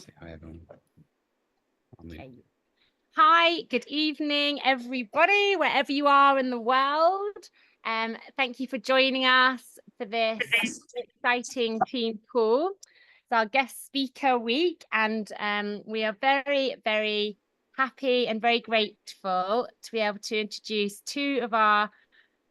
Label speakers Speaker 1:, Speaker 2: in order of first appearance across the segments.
Speaker 1: see how everyone.
Speaker 2: Okay. Hi, good evening, everybody, wherever you are in the world. Thank you for joining us for this exciting team call. It's our guest speaker week, and we are very, very happy and very grateful to be able to introduce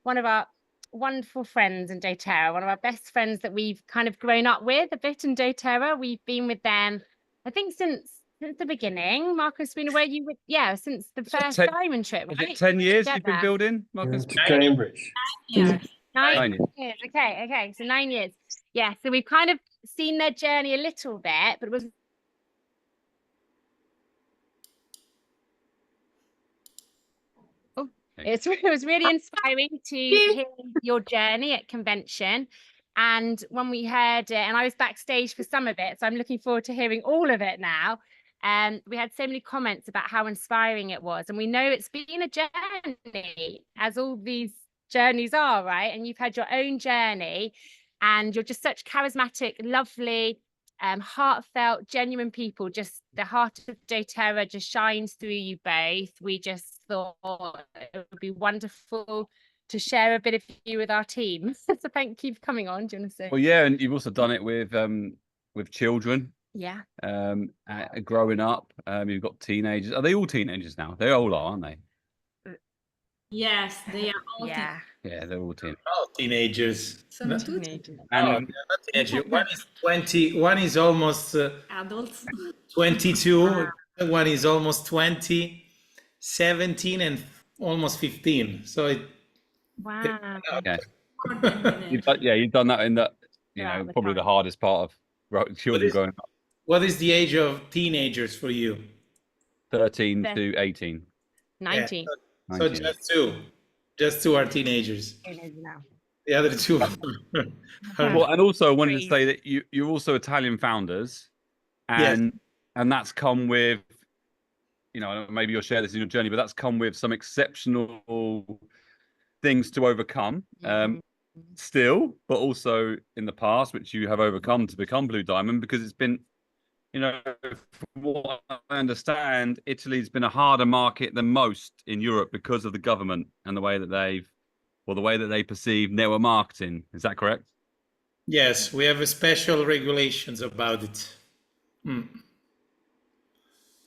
Speaker 2: one of our wonderful friends in doTERRA, one of our best friends that we've kind of grown up with a bit in doTERRA. We've been with them, I think, since the beginning. Marcus, been aware you would, since the first diamond trip, right?
Speaker 1: Is it 10 years you've been building, Marcus?
Speaker 3: To Cambridge.
Speaker 2: 9 years.
Speaker 1: 9
Speaker 2: years. Okay, so 9 years. Yeah, so we've kind of seen their journey a little bit, but it was it was really inspiring to hear your journey at convention. And when we heard it, and I was backstage for some of it, so I'm looking forward to hearing all of it now. We had so many comments about how inspiring it was. And we know it's been a journey, as all these journeys are, right? And you've had your own journey, and you're just such charismatic, lovely, heartfelt, genuine people. Just the heart of doTERRA just shines through you both. We just thought it would be wonderful to share a bit of you with our team. So thank you for coming on. Do you want to say?
Speaker 1: Well, yeah, and you've also done it with children.
Speaker 2: Yeah.
Speaker 1: Growing up, you've got teenagers. Are they all teenagers now? They all are, aren't they?
Speaker 4: Yes, they are all.
Speaker 2: Yeah.
Speaker 1: Yeah, they're all teenagers.
Speaker 3: Oh, teenagers.
Speaker 4: Sono
Speaker 2: Teenagers.
Speaker 1: And
Speaker 3: not teenagers. One is 20. One is almost
Speaker 4: adults.
Speaker 3: 22. One is almost 20, 17, and almost 15. So it.
Speaker 2: Wow.
Speaker 1: Okay. You've done that in the, probably the hardest part of children growing up.
Speaker 3: What is the age of teenagers for you?
Speaker 1: 13 to 18.
Speaker 2: 19.
Speaker 3: Yeah, so just two are teenagers. The other two are
Speaker 1: Well, and also I wanted to say that you're also Italian founders, and that's come with, maybe you'll share this in your journey, but that's come with some exceptional things to overcome still, but also in the past, which you have overcome to become Blue Diamond, because it's been, from what I understand, Italy's been a harder market than most in Europe because of the government and the way that they perceive network marketing. Is that correct?
Speaker 3: Yes, we have special regulations about it.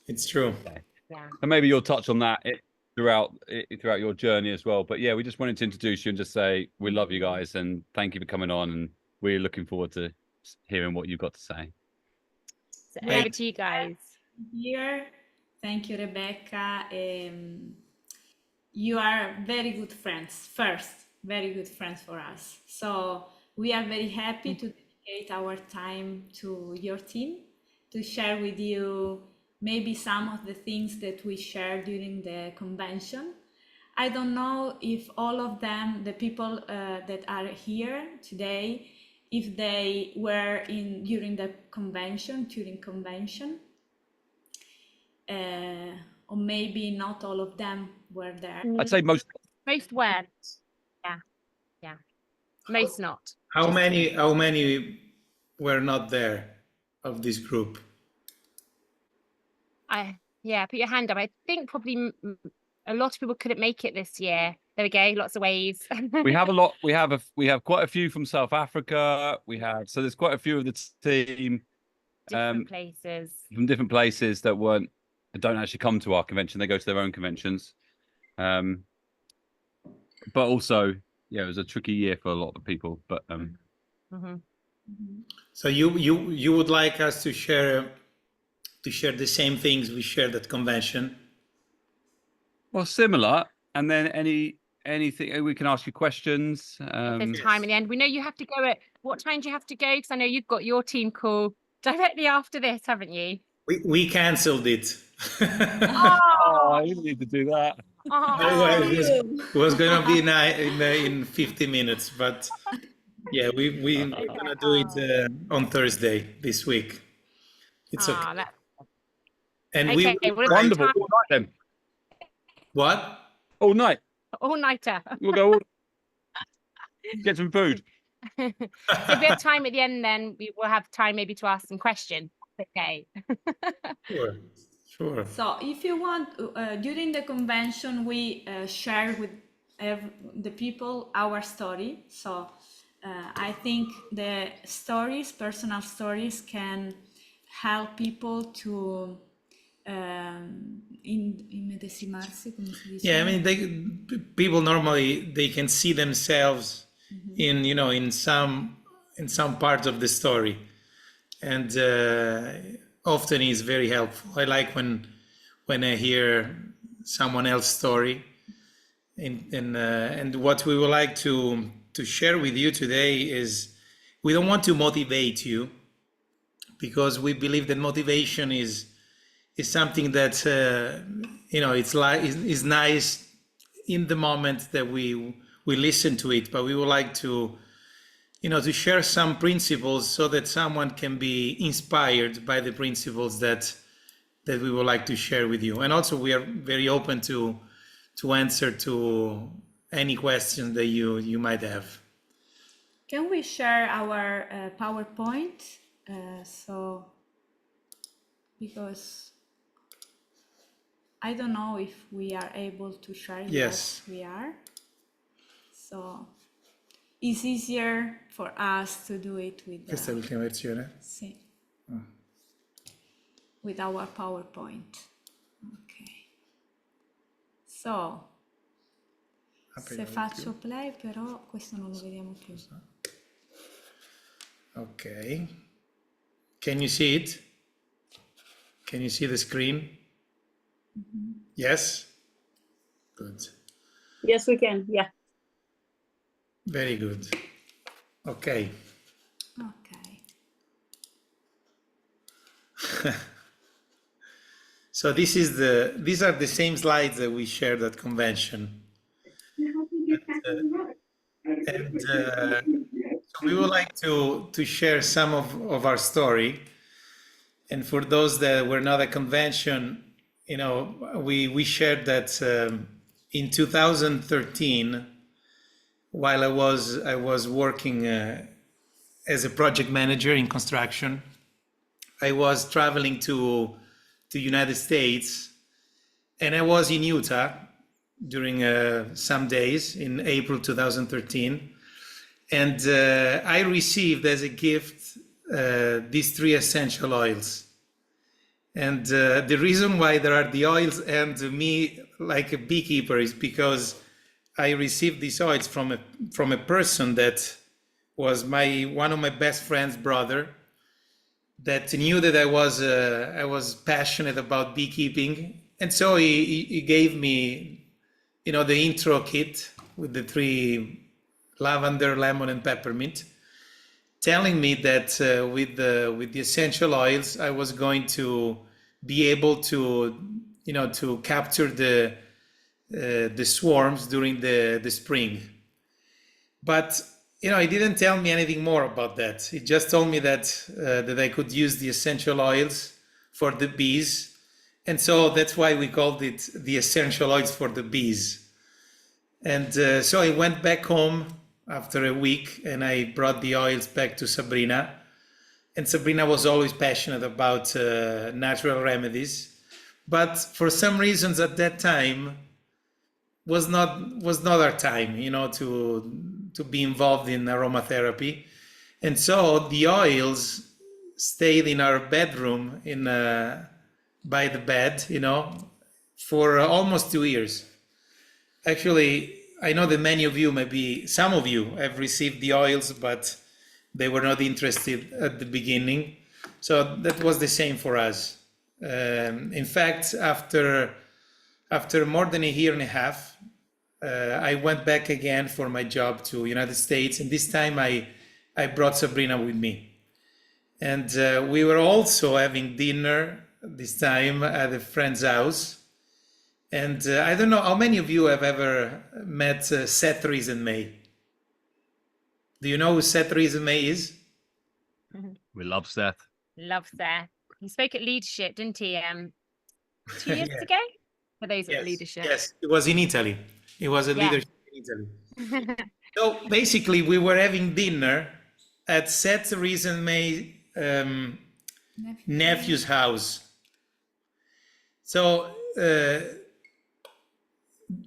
Speaker 3: It's true.
Speaker 1: Okay. Yeah. And maybe you'll touch on that throughout your journey as well. But yeah, we just wanted to introduce you and just say we love you guys and thank you for coming on, and we're looking forward to hearing what you've got to say.
Speaker 2: So over to you guys.
Speaker 4: Here, thank you, Rebecca. You are very good friends. Very good friends for us. So we are very happy to dedicate our time to your team, to share with you maybe some of the things that we shared during the convention. I don't know if all of them, the people that are here today, if they were during convention, or maybe not all of them were there.
Speaker 1: I'd say most
Speaker 2: weren't. Yeah. Most not.
Speaker 3: How many were not there of this group?
Speaker 2: Put your hand up. I think probably a lot of people couldn't make it this year. There we go. Lots of waves.
Speaker 1: We have a lot. We have quite a few from South Africa. So there's quite a few of the team
Speaker 2: different places
Speaker 1: from different places that don't actually come to our convention. They go to their own conventions. But also, it was a tricky year for a lot of people. But
Speaker 3: So you would like us to share the same things we shared at convention?
Speaker 1: Well, similar, and then anything we can ask you questions.
Speaker 2: There's time in the end. We know you have to go at what time do you have to go? Because I know you've got your team call directly after this, haven't you?
Speaker 3: We cancelled it.
Speaker 1: I didn't need to do that.
Speaker 3: It was going to be in 50 minutes, but yeah, we're going to do it on Thursday this week. It's okay. And
Speaker 1: wonderful. All night then.
Speaker 3: What?
Speaker 1: All night.
Speaker 2: All-nighter.
Speaker 1: We'll go get some food.
Speaker 2: So if we have time at the end, then we will have time maybe to ask some questions. okay.
Speaker 3: Sure.
Speaker 4: So if you want, during the convention, we share with the people our story. So I think the stories, personal stories, can help people to immedesimarsi, come si dice?
Speaker 3: Yeah, I mean, people normally they can see themselves in, you know, in some part of the story, and often is very helpful. I like when I hear someone else's story, and what we would like to share with you today is we don't want to motivate you, because we believe that motivation is something that you know, it's like is nice in the moment that we listen to it, but we would like to, you know, to share some principles so that someone can be inspired by the principles that we would like to share with you. And also we are very open to answer to any questions that you might have.
Speaker 4: Can we share our PowerPoint? So, because I don't know if we are able to share.
Speaker 3: Yes,
Speaker 4: we are. So it's easier for us to do it with
Speaker 3: questa è l'ultima versione.
Speaker 4: sì. With our PowerPoint. Ok. So, se faccio play, però questo non lo vediamo più.
Speaker 3: Ok. Can you see it? Can you see the screen? Yes? Good.
Speaker 5: Yes, we can. Yeah.
Speaker 3: Very good. Okay.
Speaker 4: Ok.
Speaker 3: So these are the same slides that we shared at convention. And so we would like to share some of our story. And for those that were not at convention, you know, we shared that in 2013, while I was working as a project manager in construction, I was traveling to United States, and I was in Utah during some days in April 2013, and I received as a gift these 3 essential oils. And the reason why there are the oils and me like a beekeeper is because I received these oils from a person that was one of my best friend's brother, that knew that I was passionate about beekeeping, and so he gave me, you know, the intro kit with the 3 lavender, lemon, and peppermint, telling me that with the essential oils I was going to be able to, you know, to capture the swarms during the spring. But you know, he didn't tell me anything more about that. He just told me that that I could use the essential oils for the bees, and so that's why we called it the essential oils for the bees. And so I went back home after a week, and I brought the oils back to Sabrina. And Sabrina was always passionate about natural remedies, but for some reasons at that time was not our time, you know, to be involved in aromatherapy. And so the oils stayed in our bedroom by the bed, you know, for almost 2 years. Actually, I know that many of you, maybe some of you, have received the oils, but they were not interested at the beginning. So that was the same for us. In fact, after more than a year and a half, I went back again for my job to United States, and this time I brought Sabrina with me. And we were also having dinner this time at a friend's house. And I don't know how many of you have ever met Seth Riesenmay. Do you know who Seth Riesenmay is?
Speaker 1: We love Seth.
Speaker 2: Love Seth. He spoke at leadership, didn't he? 2 years ago? For those at leadership.
Speaker 3: Yes, it was in Italy. It was a leadership in Italy. So basically, we were having dinner at Seth Riesenmay nephew's house. So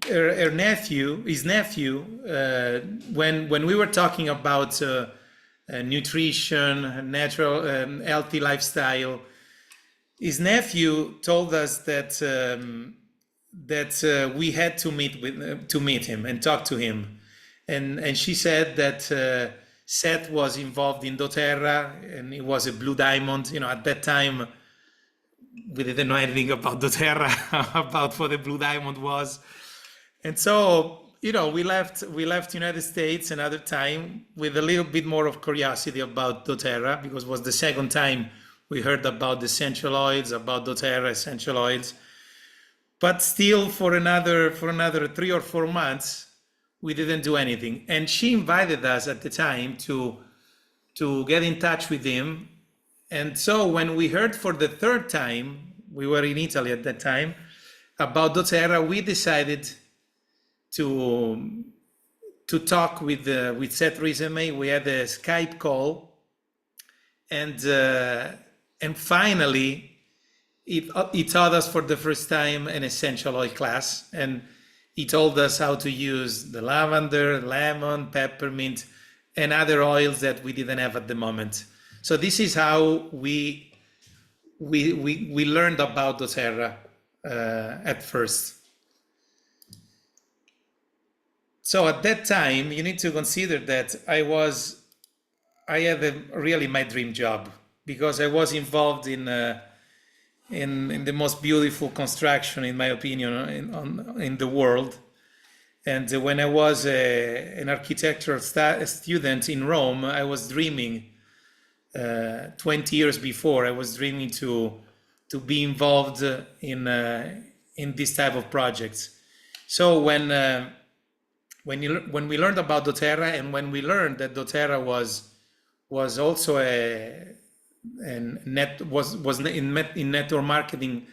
Speaker 3: his nephew, when we were talking about nutrition, natural, healthy lifestyle, his nephew told us that we had to meet him and talk to him, and she said that Seth was involved in doTERRA, and it was a blue diamond. You know, at that time we didn't know anything about doTERRA, about what a blue diamond was, and so, you know, we left United States another time with a little bit more of curiosity about doTERRA, because it was the second time we heard about the essential oils, about doTERRA essential oils. But still, for another 3 or 4 months, we didn't do anything. And she invited us at the time to get in touch with him. And so when we heard for the third time, we were in Italy at that time, about doTERRA, we decided to talk with Seth recently. We had a Skype call, and finally he taught us for the first time an essential oil class, and he told us how to use the lavender, lemon, peppermint, and other oils that we didn't have at the moment. So this is how we learned about doTERRA at first. So at that time, you need to consider that I had really my dream job, because I was involved in the most beautiful construction, in my opinion, in the world. And when I was an architectural student in Rome, I was dreaming 20 years before. I was dreaming to be involved in this type of projects. So when we learned about doTERRA, and when we learned that doTERRA was also in network marketing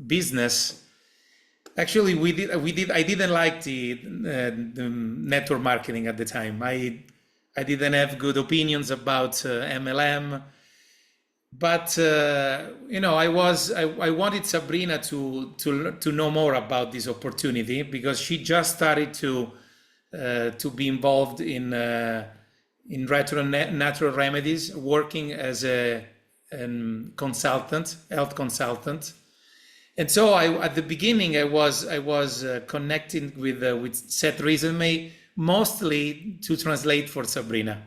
Speaker 3: business, actually I didn't like the network marketing at the time. I didn't have good opinions about MLM. But you know, I wanted Sabrina to know more about this opportunity, because she just started to be involved in natural remedies, working as a consultant, health consultant. And so at the beginning I was connecting with Seth recently, mostly to translate for Sabrina.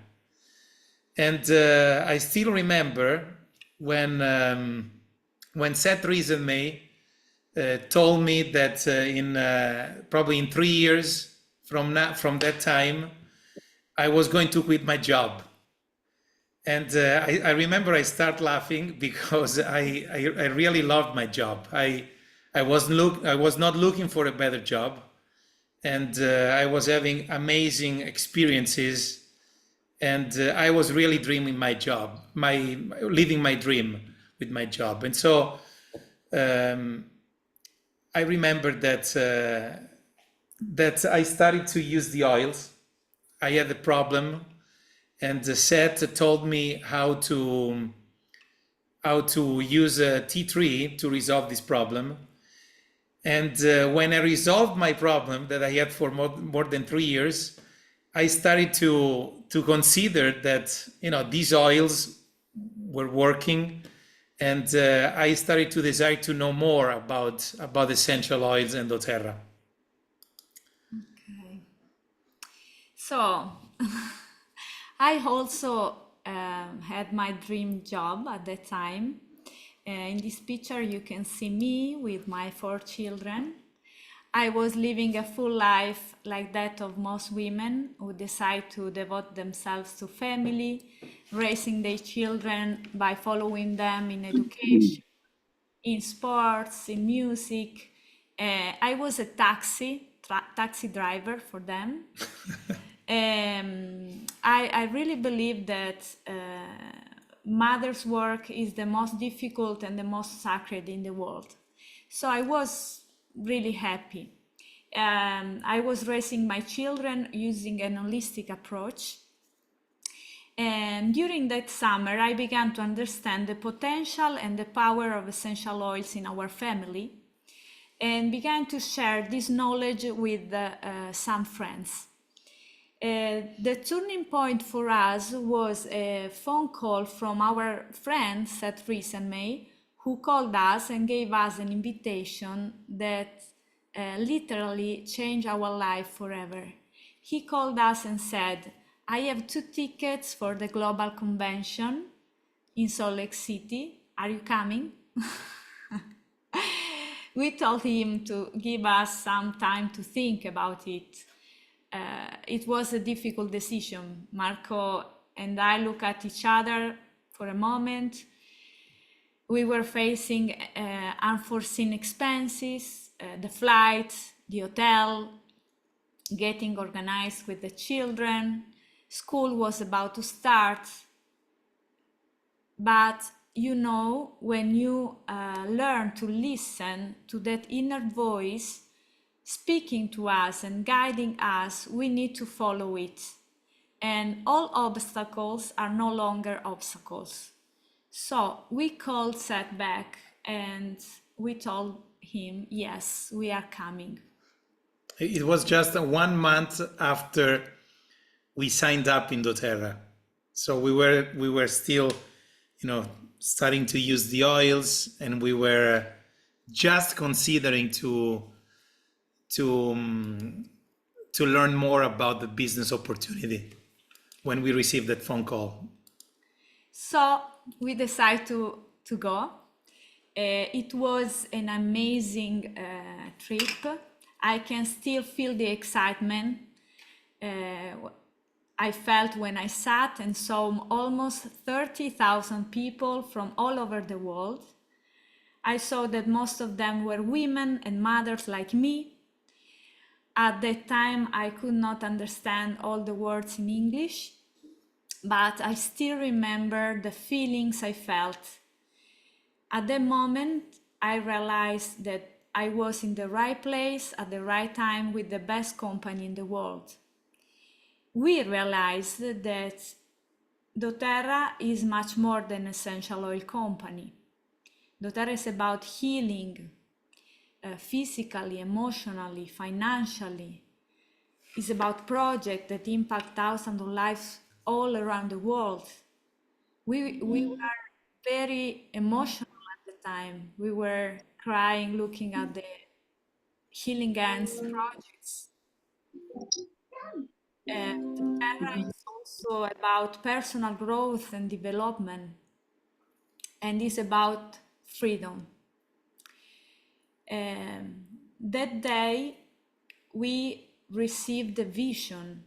Speaker 3: And I still remember when Seth recently told me that probably in 3 years from that time, I was going to quit my job. And I remember I start laughing, because I really loved my job. I was not looking for a better job, and I was having amazing experiences. And I was really dreaming my job, living my dream with my job. And so I remember that I started to use the oils. I had a problem, and Seth told me how to use tea tree to resolve this problem. And when I resolved my problem that I had for more than 3 years, I started to consider that, you know, these oils were working, and I started to desire to know more about essential oils and doTERRA.
Speaker 4: Okay. So I also had my dream job at that time. In this picture, you can see me with my 4 children. I was living a full life like that of most women who decide to devote themselves to family, raising their children by following them in education, in sports, in music. I was a taxi driver for them. I really believe that mother's work is the most difficult and the most sacred in the world. So I was really happy. I was raising my children using an holistic approach. And during that summer, I began to understand the potential and the power of essential oils in our family, and began to share this knowledge with some friends. The turning point for us was a phone call from our friends at May, who called us and gave us an invitation that literally changed our life forever. He called us and said, "I have 2 tickets for the global convention in Salt Lake City. Are you coming?" We told him to give us some time to think about it. It was a difficult decision. Marco and I looked at each other for a moment. We were facing unforeseen expenses, the flight, the hotel, getting organized with the children. School was about to start. But you know, when you learn to listen to that inner voice speaking to us and guiding us, we need to follow it. And all obstacles are no longer obstacles. So we called Seth back and we told him, yes, we are coming.
Speaker 3: It was just 1 month after we signed up in doTERRA. So we were still, starting to use the oils, and we were just considering to learn more about the business opportunity when we received that phone call.
Speaker 4: So we decided to go. It was an amazing trip. I can still feel the excitement I felt when I sat and saw almost 30,000 people from all over the world. I saw that most of them were women and mothers like me. At that time, I could not understand all the words in English, but I still remember the feelings I felt. At that moment, I realized that I was in the right place at the right time with the best company in the world. We realized that doTERRA is much more than an essential oil company. doTERRA is about healing, physically, emotionally, financially. It's about projects that impact thousands of lives all around the world. We were very emotional at the time. We were crying looking at the Healing Hands projects. doTERRA is also about personal growth and development, and it's about freedom. That day, we received the vision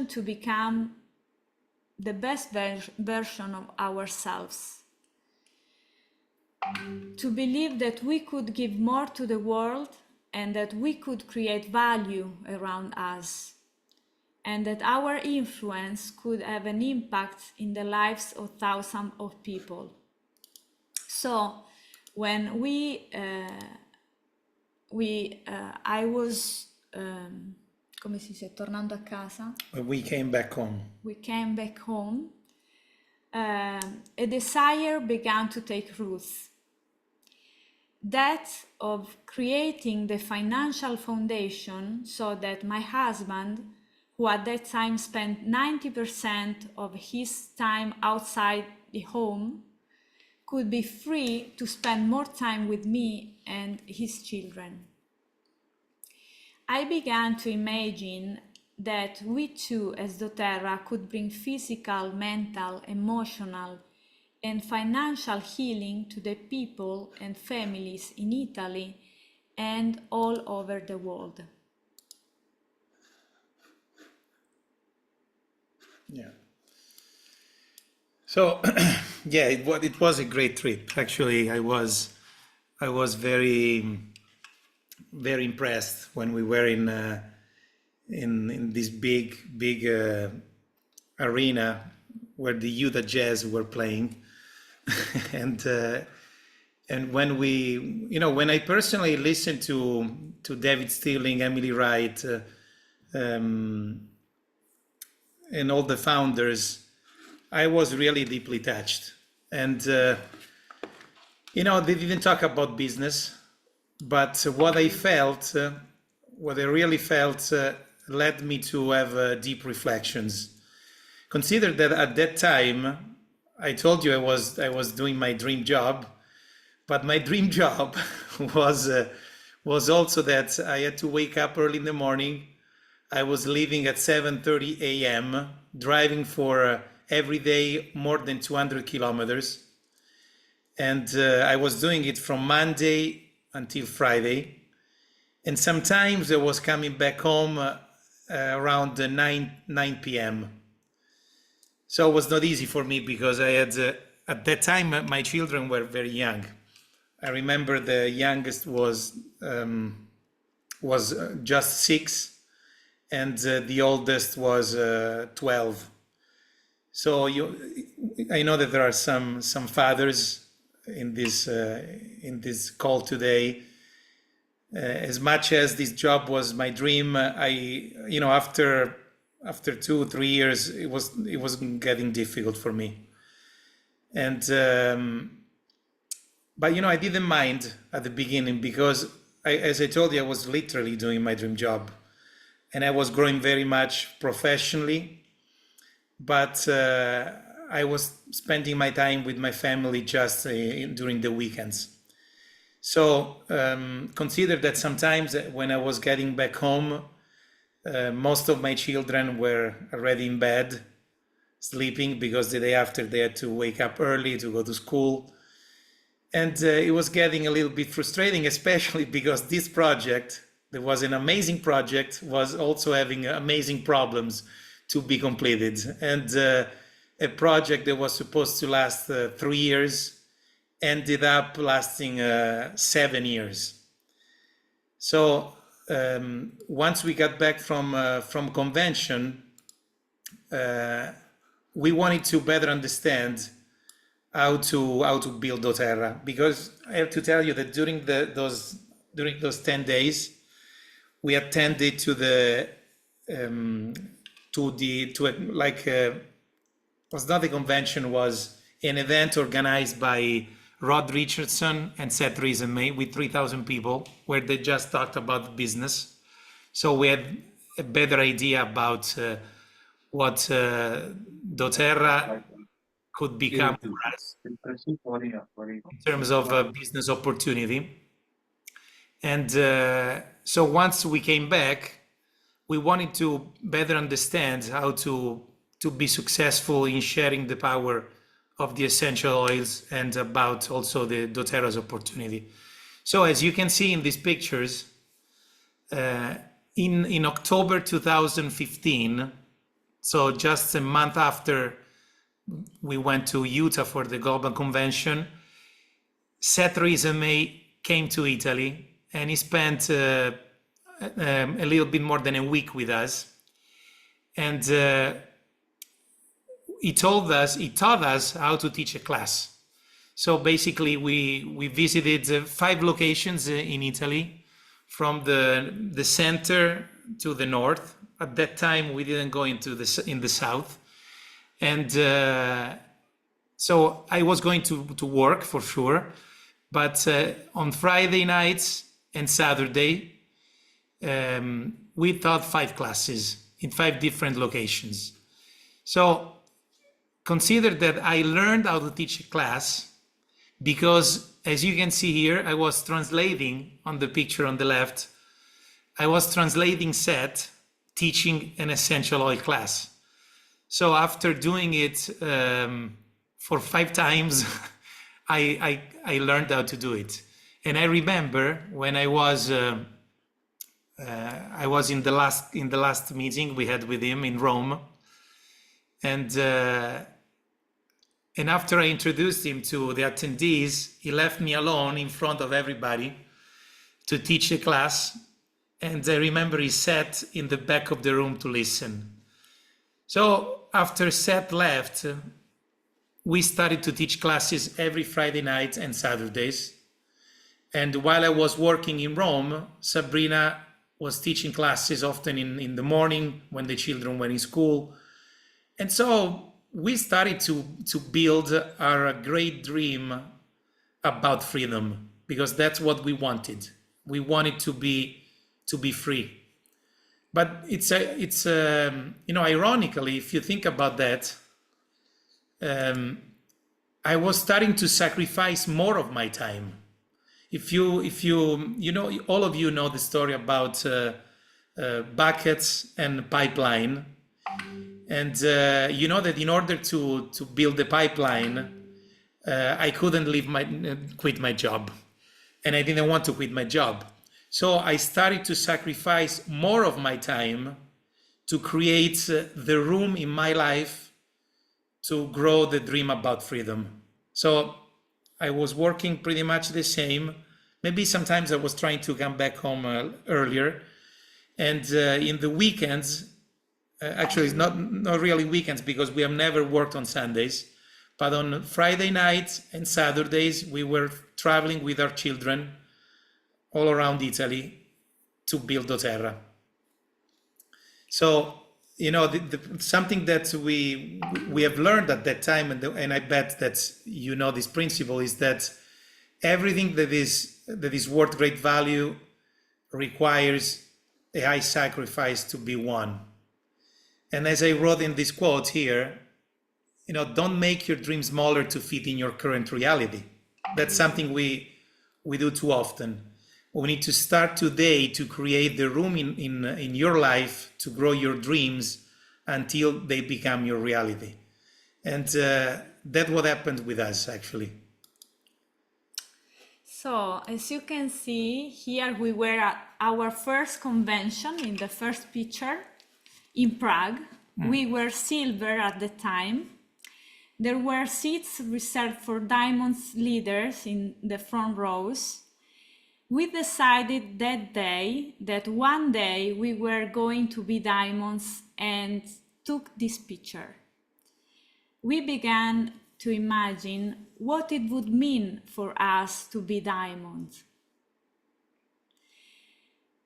Speaker 4: to become the best version of ourselves, to believe that we could give more to the world and that we could create value around us, and that our influence could have an impact in the lives of thousands of people. So when I was, come si dice, tornando a casa.
Speaker 3: We came back home.
Speaker 4: We came back home. A desire began to take root. That of creating the financial foundation so that my husband, who at that time spent 90% of his time outside the home, could be free to spend more time with me and his children. I began to imagine that we too, as doTERRA, could bring physical, mental, emotional, and financial healing to the people and families in Italy and all over the world.
Speaker 3: Yeah. So, yeah, it was a great trip. Actually, I was very, very impressed when we were in this big arena where the Utah Jazz were playing, and when when I personally listened to David Stirling, Emily Wright, and all the founders, I was really deeply touched. And, you know, they didn't talk about business, but what I felt, what I really felt led me to have deep reflections. Consider that at that time, I told you I was doing my dream job, but my dream job was also that I had to wake up early in the morning. I was leaving at 7:30 a.m., driving for every day more than 200 kilometers. And I was doing it from Monday until Friday. And sometimes I was coming back home around 9 p.m. So it was not easy for me because I had, at that time, my children were very young. I remember the youngest was just 6, and the oldest was 12. So I know that there are some fathers in this call today. As much as this job was my dream, after 2-3 years, it was getting difficult for me. And but I didn't mind at the beginning because, as I told you, I was literally doing my dream job, and I was growing very much professionally. But I was spending my time with my family just during the weekends. So consider that sometimes when I was getting back home, most of my children were already in bed, sleeping, because the day after they had to wake up early to go to school. And it was getting a little bit frustrating, especially because this project, that was an amazing project, was also having amazing problems to be completed. And a project that was supposed to last 3 years ended up lasting 7 years. So once we got back from convention, we wanted to better understand how to build doTERRA, because I have to tell you that during those 10 days, we attended was not a convention, was an event organized by Rod Richardson and Seth Reisman with 3,000 people, where they just talked about business. So we had a better idea about what doTERRA could become for us in terms of business opportunity. And so once we came back, we wanted to better understand how to be successful in sharing the power of the essential oils, and about also the doTERRA's opportunity. So as you can see in these pictures, in October 2015, so just a month after we went to Utah for the Global Convention, Seth Reisman came to Italy, and he spent a little bit more than a week with us. And he taught us how to teach a class. So basically we visited 5 locations in Italy, from the center to the north. At that time, we didn't go in the south. And so I was going to work for sure, but on Friday nights and Saturday, we taught 5 classes in 5 different locations. So consider that I learned how to teach a class because, as you can see here, I was translating on the picture on the left. I was translating Seth teaching an essential oil class. So after doing it for 5 times, I learned how to do it. And I remember when I was in the last meeting we had with him in Rome, and after I introduced him to the attendees, he left me alone in front of everybody to teach a class. And I remember he sat in the back of the room to listen. So after Seth left, we started to teach classes every Friday night and Saturdays. And while I was working in Rome, Sabrina was teaching classes often in the morning when the children were in school, And so we started to build our great dream about freedom, because that's what we wanted. We wanted to be free. But it's ironically, if you think about that, I was starting to sacrifice more of my time. If you all of you know the story about buckets and pipeline, and you know that in order to build the pipeline, I couldn't quit my job, and I didn't want to quit my job. So I started to sacrifice more of my time to create the room in my life to grow the dream about freedom. So I was working pretty much the same. Maybe sometimes I was trying to come back home earlier. And in the weekends, actually it's not really weekends, because we have never worked on Sundays, but on Friday nights and Saturdays, we were traveling with our children all around Italy to build doTERRA. So, something that we have learned at that time, and I bet that you know this principle, is that everything that is worth great value requires a high sacrifice to be won. And as I wrote in this quote here, don't make your dream smaller to fit in your current reality. That's something we do too often. We need to start today to create the room in your life to grow your dreams until they become your reality. And that's what happened with us, actually.
Speaker 4: So, as you can see, here we were at our first convention in the first picture in Prague. We were silver at the time. There were seats reserved for Diamonds leaders in the front rows. We decided that day that one day we were going to be Diamonds and took this picture. We began to imagine what it would mean for us to be Diamonds.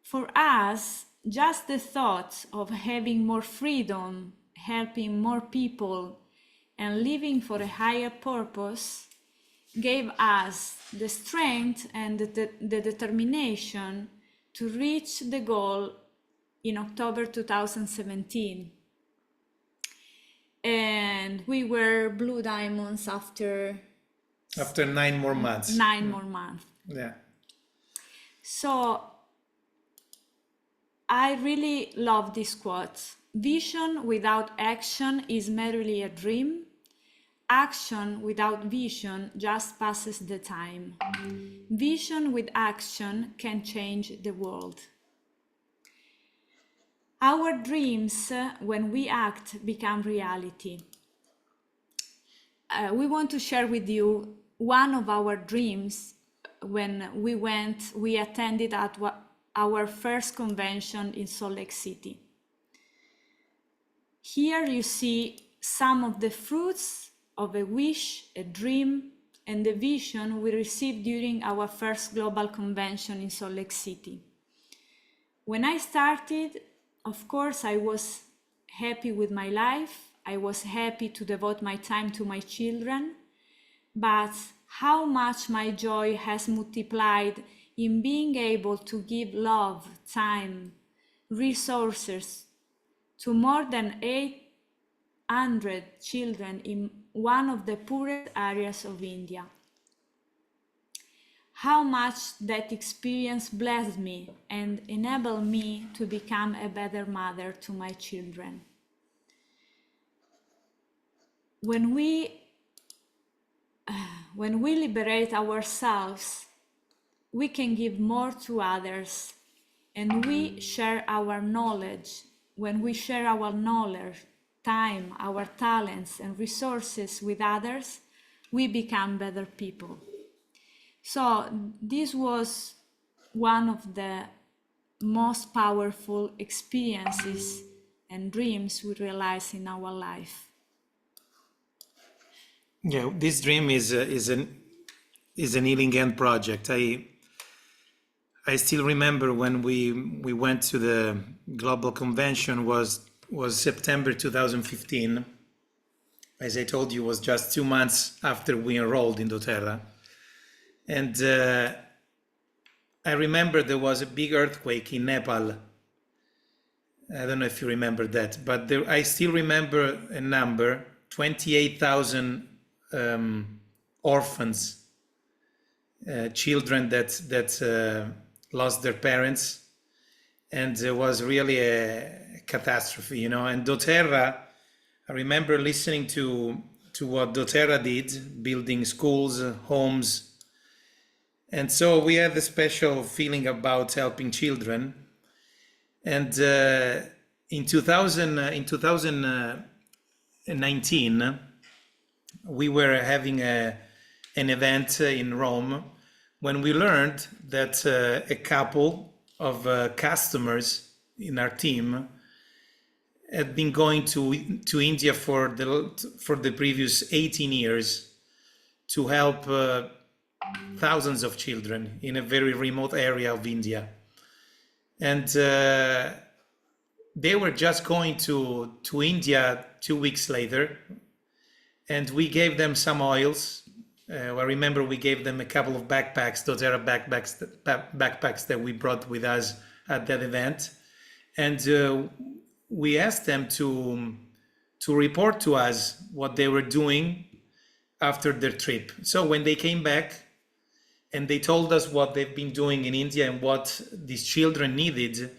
Speaker 4: For us, just the thought of having more freedom, helping more people, and living for a higher purpose gave us the strength and the determination to reach the goal in October 2017. And we were Blue Diamonds after
Speaker 3: 9 more months.
Speaker 4: 9 more months.
Speaker 3: Yeah.
Speaker 4: So I really love this quote. Vision without action is merely a dream. Action without vision just passes the time. Vision with action can change the world. Our dreams, when we act, become reality. We want to share with you one of our dreams. When we attended at our first convention in Salt Lake City. Here you see some of the fruits of a wish, a dream, and the vision we received during our first global convention in Salt Lake City. When I started, of course, I was happy with my life. I was happy to devote my time to my children. But how much my joy has multiplied in being able to give love, time, resources to more than 800 children in one of the poorest areas of India. How much that experience blessed me and enabled me to become a better mother to my children. When we liberate ourselves, we can give more to others, and we share our knowledge. When we share our knowledge, time, our talents and resources with others, we become better people. So this was one of the most powerful experiences and dreams we realized in our life.
Speaker 3: Yeah, this dream is an healing end project. I still remember when we went to the global convention was September 2015, as I told you, was just 2 months after we enrolled in doTERRA. And I remember there was a big earthquake in Nepal. I don't know if you remember that, but I still remember a number, 28,000 orphans, children that lost their parents. And it was really a catastrophe, you know. And doTERRA, I remember listening to what doTERRA did, building schools, homes. And so we had a special feeling about helping children. And in 2019, we were having an event in Rome when we learned that a couple of customers in our team had been going to India for the previous 18 years to help thousands of children in a very remote area of India. And they were just going to India 2 weeks later, and we gave them some oils. I remember we gave them a couple of backpacks, doTERRA backpacks that we brought with us at that event. And we asked them to report to us what they were doing after their trip. So when they came back and they told us what they've been doing in India and what these children needed,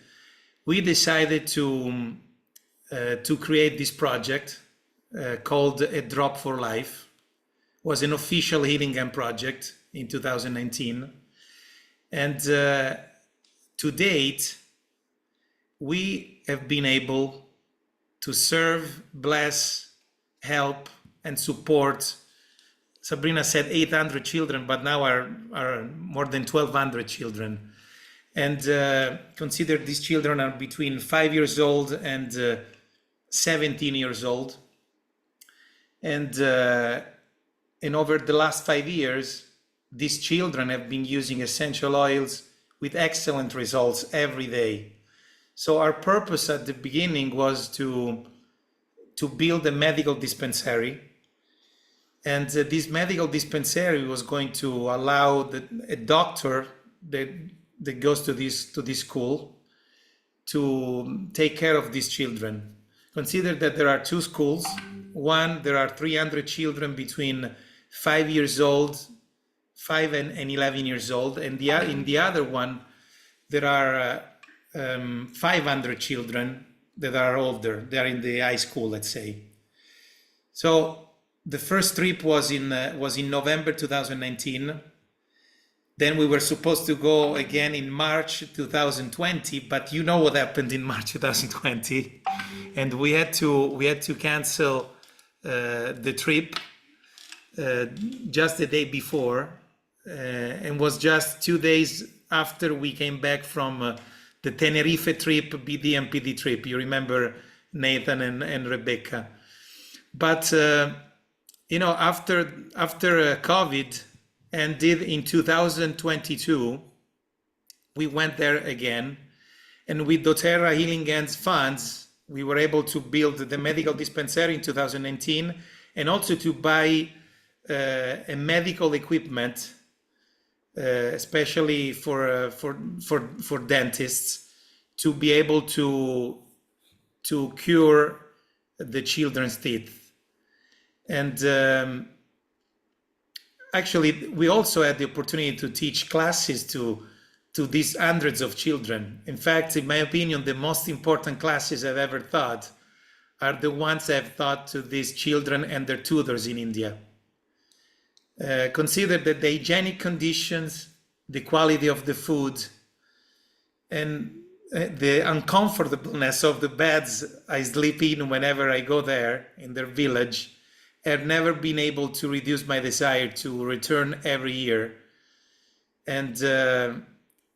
Speaker 3: we decided to create this project called A Drop for Life. It was an official healing camp project in 2019. And to date, we have been able to serve, bless, help, and support. Sabrina said 800 children, but now are more than 1,200 children. And consider these children are between 5 years old and 17 years old. And over the last 5 years, these children have been using essential oils with excellent results every day. So our purpose at the beginning was to build a medical dispensary. And this medical dispensary was going to allow a doctor that goes to this school to take care of these children. Consider that there are two schools. One, there are 300 children between 5 years old, 5 and 11 years old. And in the other one, there are 500 children that are older. They are in the high school, let's say. So the first trip was in November 2019. Then we were supposed to go again in March 2020, but you know what happened in March 2020, and we had to cancel the trip just the day before, and was just 2 days after we came back from the Tenerife trip, BD and PD trip. You remember Nathan and Rebecca. But after COVID ended in 2022, we went there again, and with doTERRA Healing Hands funds, we were able to build the medical dispensary in 2019, and also to buy a medical equipment, especially for dentists, to be able to cure the children's teeth. And actually, we also had the opportunity to teach classes to these hundreds of children. In fact, in my opinion, the most important classes I've ever taught are the ones I've taught to these children and their tutors in India. Consider that the hygienic conditions, the quality of the food, and the uncomfortableness of the beds I sleep in whenever I go there in their village, have never been able to reduce my desire to return every year. And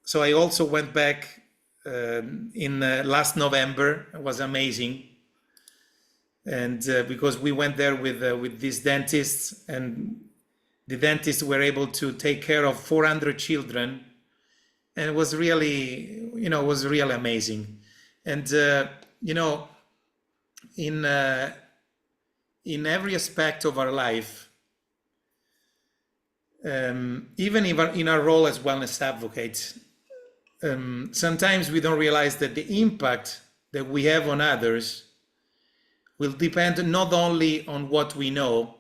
Speaker 3: so I also went back in last November. It was amazing. And because we went there with these dentists, and the dentists were able to take care of 400 children. And it was really, amazing. And, in every aspect of our life, even in our role as wellness advocates, sometimes we don't realize that the impact that we have on others will depend not only on what we know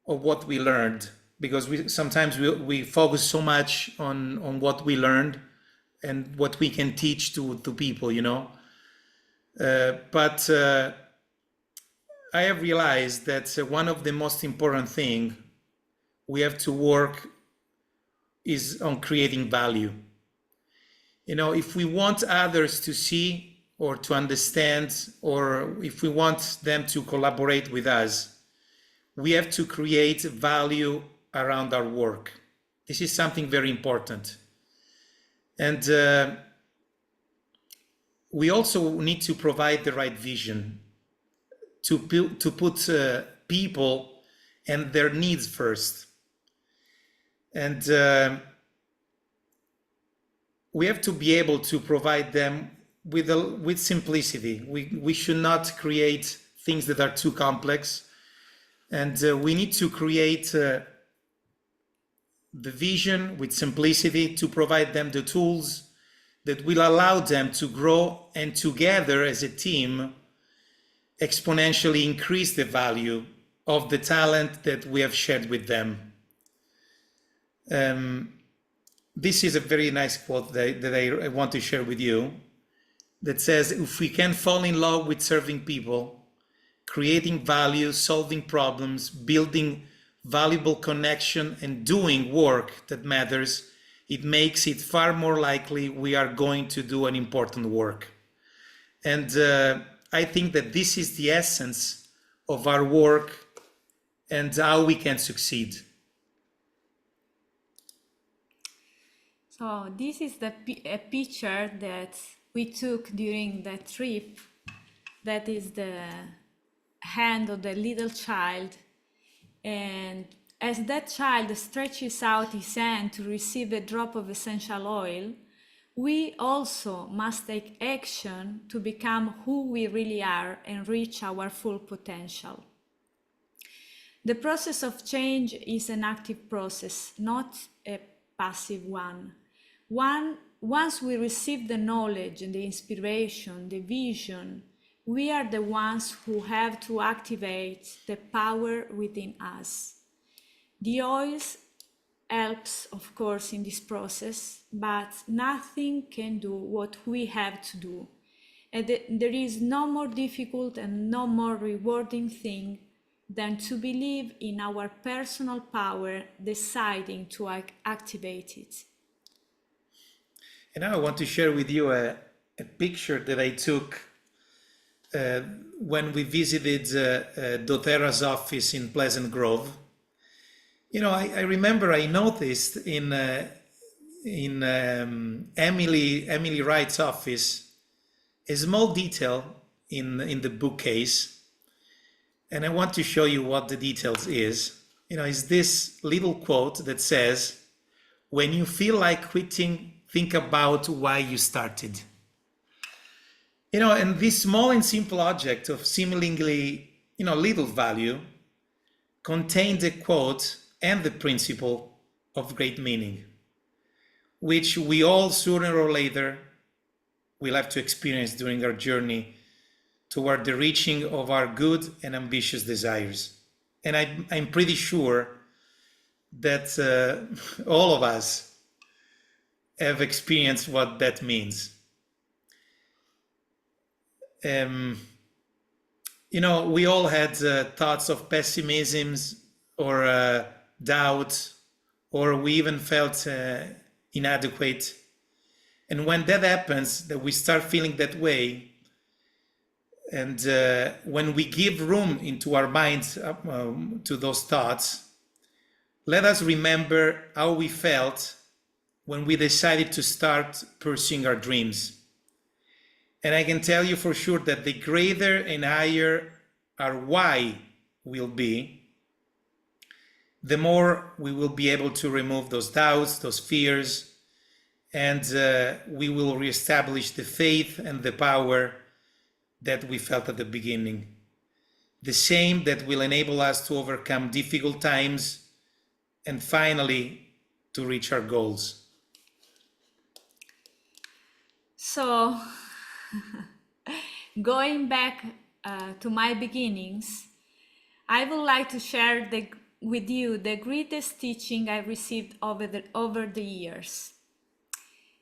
Speaker 3: or what we learned, because sometimes we focus so much on what we learned and what we can teach to people, you know. But I have realized that one of the most important things we have to work is on creating value. You know, if we want others to see or to understand, or if we want them to collaborate with us, we have to create value around our work. This is something very important. And we also need to provide the right vision to put people and their needs first. And we have to be able to provide them with simplicity. We should not create things that are too complex. And we need to create the vision with simplicity to provide them the tools that will allow them to grow and together as a team exponentially increase the value of the talent that we have shared with them. This is a very nice quote that I want to share with you, that says, if we can fall in love with serving people, creating value, solving problems, building valuable connection, and doing work that matters, it makes it far more likely we are going to do an important work. And I think that this is the essence of our work and how we can succeed.
Speaker 4: So this is a picture that we took during that trip. That is the hand of the little child. And as that child stretches out his hand to receive a drop of essential oil, we also must take action to become who we really are and reach our full potential. The process of change is an active process, not a passive one. Once we receive the knowledge and the inspiration, the vision, we are the ones who have to activate the power within us. The oils helps, of course, in this process, but nothing can do what we have to do. And there is no more difficult and no more rewarding thing than to believe in our personal power, deciding to activate it.
Speaker 3: And now I want to share with you a picture that I took when we visited doTERRA's office in Pleasant Grove. You know, I remember I noticed in Emily Wright's office a small detail in the bookcase, and I want to show you what the details is. You know, is this little quote that says, "When you feel like quitting, think about why you started." You know, and this small and simple object of seemingly, you know, little value contained the quote and the principle of great meaning, which we all sooner or later will have to experience during our journey toward the reaching of our good and ambitious desires. And I'm pretty sure that all of us have experienced what that means. You know, we all had thoughts of pessimism or doubt, or we even felt inadequate. And when that happens, that we start feeling that way, and when we give room into our minds to those thoughts, let us remember how we felt when we decided to start pursuing our dreams. And I can tell you for sure that the greater and higher our why will be, the more we will be able to remove those doubts, those fears, and we will reestablish the faith and the power that we felt at the beginning. the same that will enable us to overcome difficult times and finally to reach our goals.
Speaker 4: So, going back to my beginnings, I would like to share with you the greatest teaching I received over the years.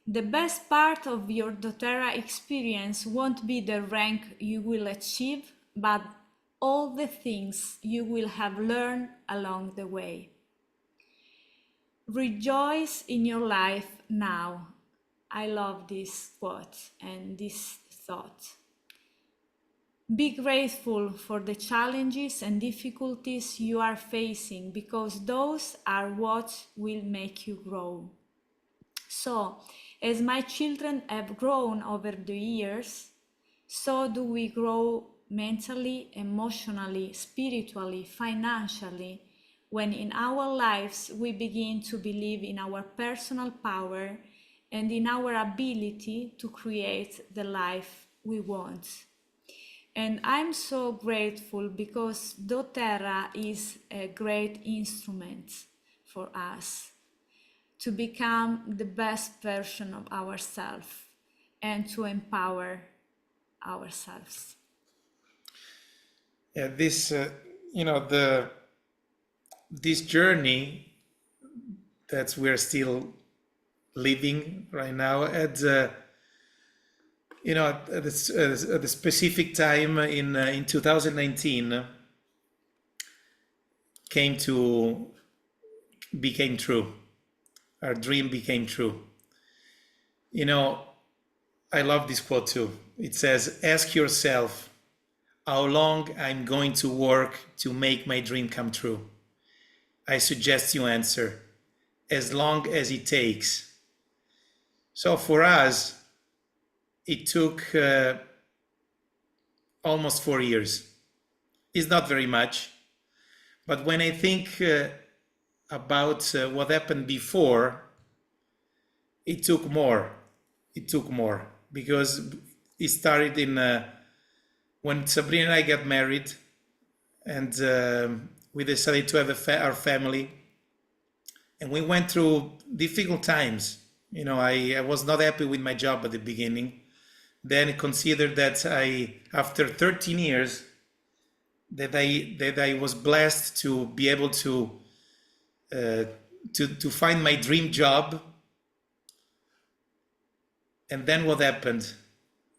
Speaker 4: The best part of your doTERRA experience won't be the rank you will achieve, but all the things you will have learned along the way. Rejoice in your life now. I love this quote and this thought. Be grateful for the challenges and difficulties you are facing, because those are what will make you grow. So, as my children have grown over the years, so do we grow mentally, emotionally, spiritually, financially, when in our lives we begin to believe in our personal power and in our ability to create the life we want. And I'm so grateful because doTERRA is a great instrument for us to become the best version of ourselves and to empower ourselves.
Speaker 3: Yeah, this, this journey that we're still living right now at the specific time in 2019 became true. Our dream became true. I love this quote too. It says, ask yourself how long I'm going to work to make my dream come true. I suggest you answer, as long as it takes. So for us, it took almost 4 years. It's not very much, but when I think about what happened before, it took more. It took more, because it started when Sabrina and I got married, and we decided to have our family, and we went through difficult times. I was not happy with my job at the beginning. Then considered that after 13 years, that I was blessed to be able to find my dream job. And then what happened?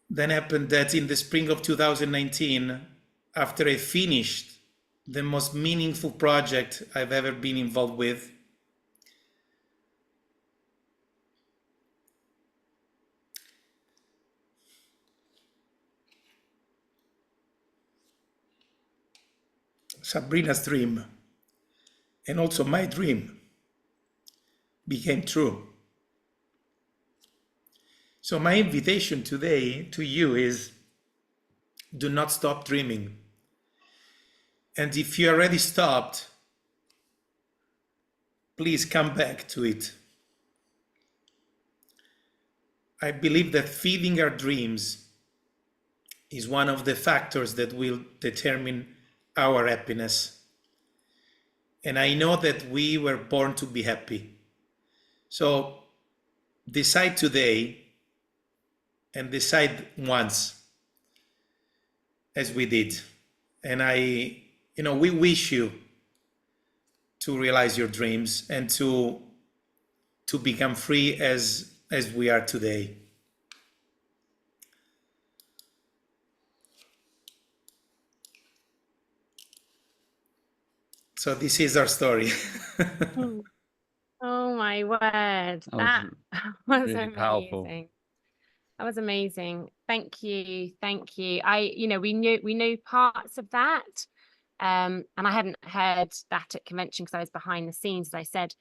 Speaker 3: Then happened that in the spring of 2019, after I finished the most meaningful project I've ever been involved with, Sabrina's dream and also my dream became true. So my invitation today to you is, do not stop dreaming. And if you already stopped, please come back to it. I believe that feeding our dreams is one of the factors that will determine our happiness. And I know that we were born to be happy. So decide today and decide once, as we did. And we wish you to realize your dreams and to become free as we are today. So this is our story.
Speaker 2: Oh my word. That was really amazing. Powerful. That was amazing. Thank you. Thank you. We knew parts of that. And I hadn't heard that at convention because I was behind the scenes, as I said.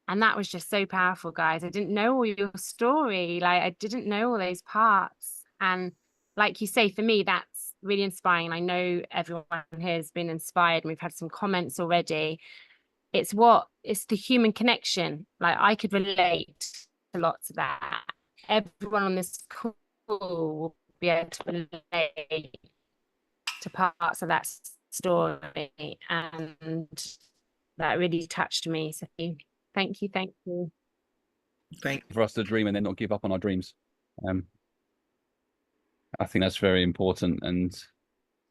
Speaker 2: And that was just so powerful, guys. I didn't know all your story. I didn't know all those parts. And like you say, for me, that's really inspiring. I know everyone here has been inspired, and we've had some comments already. It's the human connection. I could relate to lots of that. Everyone on this call will be able to relate to parts of that story, and that really touched me. So thank you.
Speaker 3: Thank you.
Speaker 1: For us to dream and then not give up on our dreams. I think that's very important, and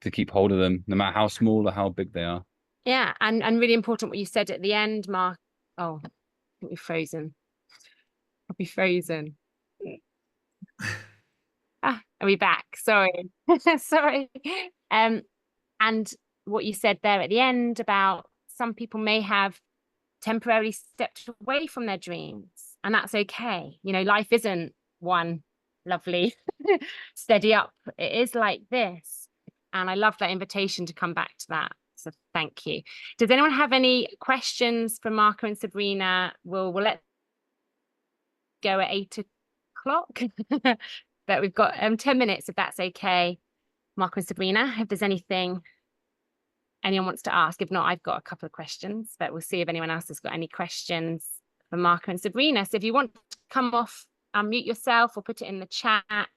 Speaker 1: to keep hold of them, no matter how small or how big they are.
Speaker 2: Yeah, and really important what you said at the end, Mark. Oh, I think we're frozen. I'll be frozen. Are we back? Sorry. Sorry. And what you said there at the end about some people may have temporarily stepped away from their dreams, and that's okay. You know, life isn't one lovely steady up. It is like this. And I love that invitation to come back to that. So thank you. Does anyone have any questions for Marco and Sabrina? We'll let go at 8 o'clock. But we've got 10 minutes, if that's okay. Marco and Sabrina, if there's anything anyone wants to ask. If not, I've got a couple of questions, but we'll see if anyone else has got any questions for Marco and Sabrina. So if you want to come off, unmute yourself or put it in the chat.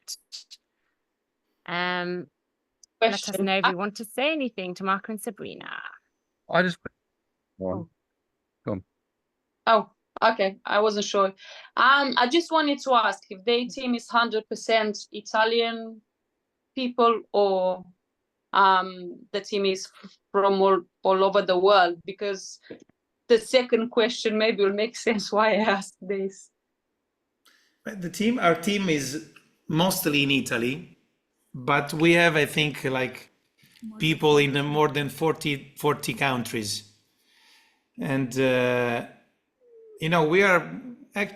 Speaker 2: Let us know if you want to say anything to Marco and Sabrina.
Speaker 1: I just go on.
Speaker 5: Oh, okay. I wasn't sure. I just wanted to ask if their team is 100% Italian people, or the team is from all over the world, because the second question maybe will make sense why I asked this.
Speaker 3: Our team is mostly in Italy, but we have, I think, like people in more than 40 countries. And, you know, we are,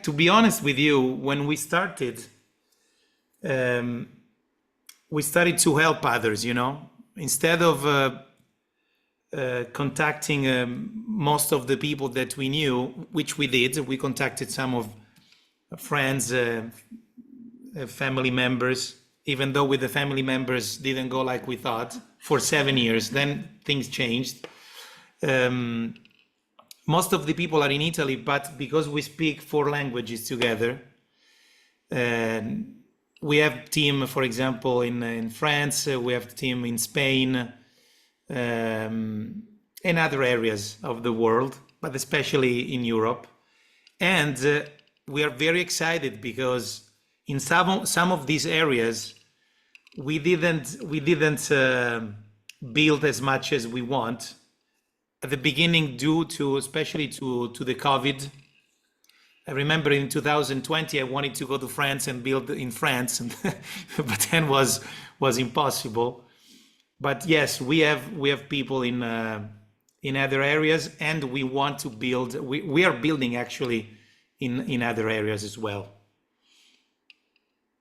Speaker 3: to be honest with you, when we started to help others, you know, instead of contacting most of the people that we knew, which we did. We contacted some of friends, family members, even though with the family members didn't go like we thought for 7 years. Then things changed. Most of the people are in Italy, but because we speak 4 languages together, we have team, for example, in France, we have team in Spain, in other areas of the world, but especially in Europe. And we are very excited because in some of these areas, we didn't build as much as we want at the beginning, due to especially to the COVID. I remember in 2020, I wanted to go to France and build in France, but then was impossible. But yes, we have people in other areas, and we want to build. We are building actually in other areas as well.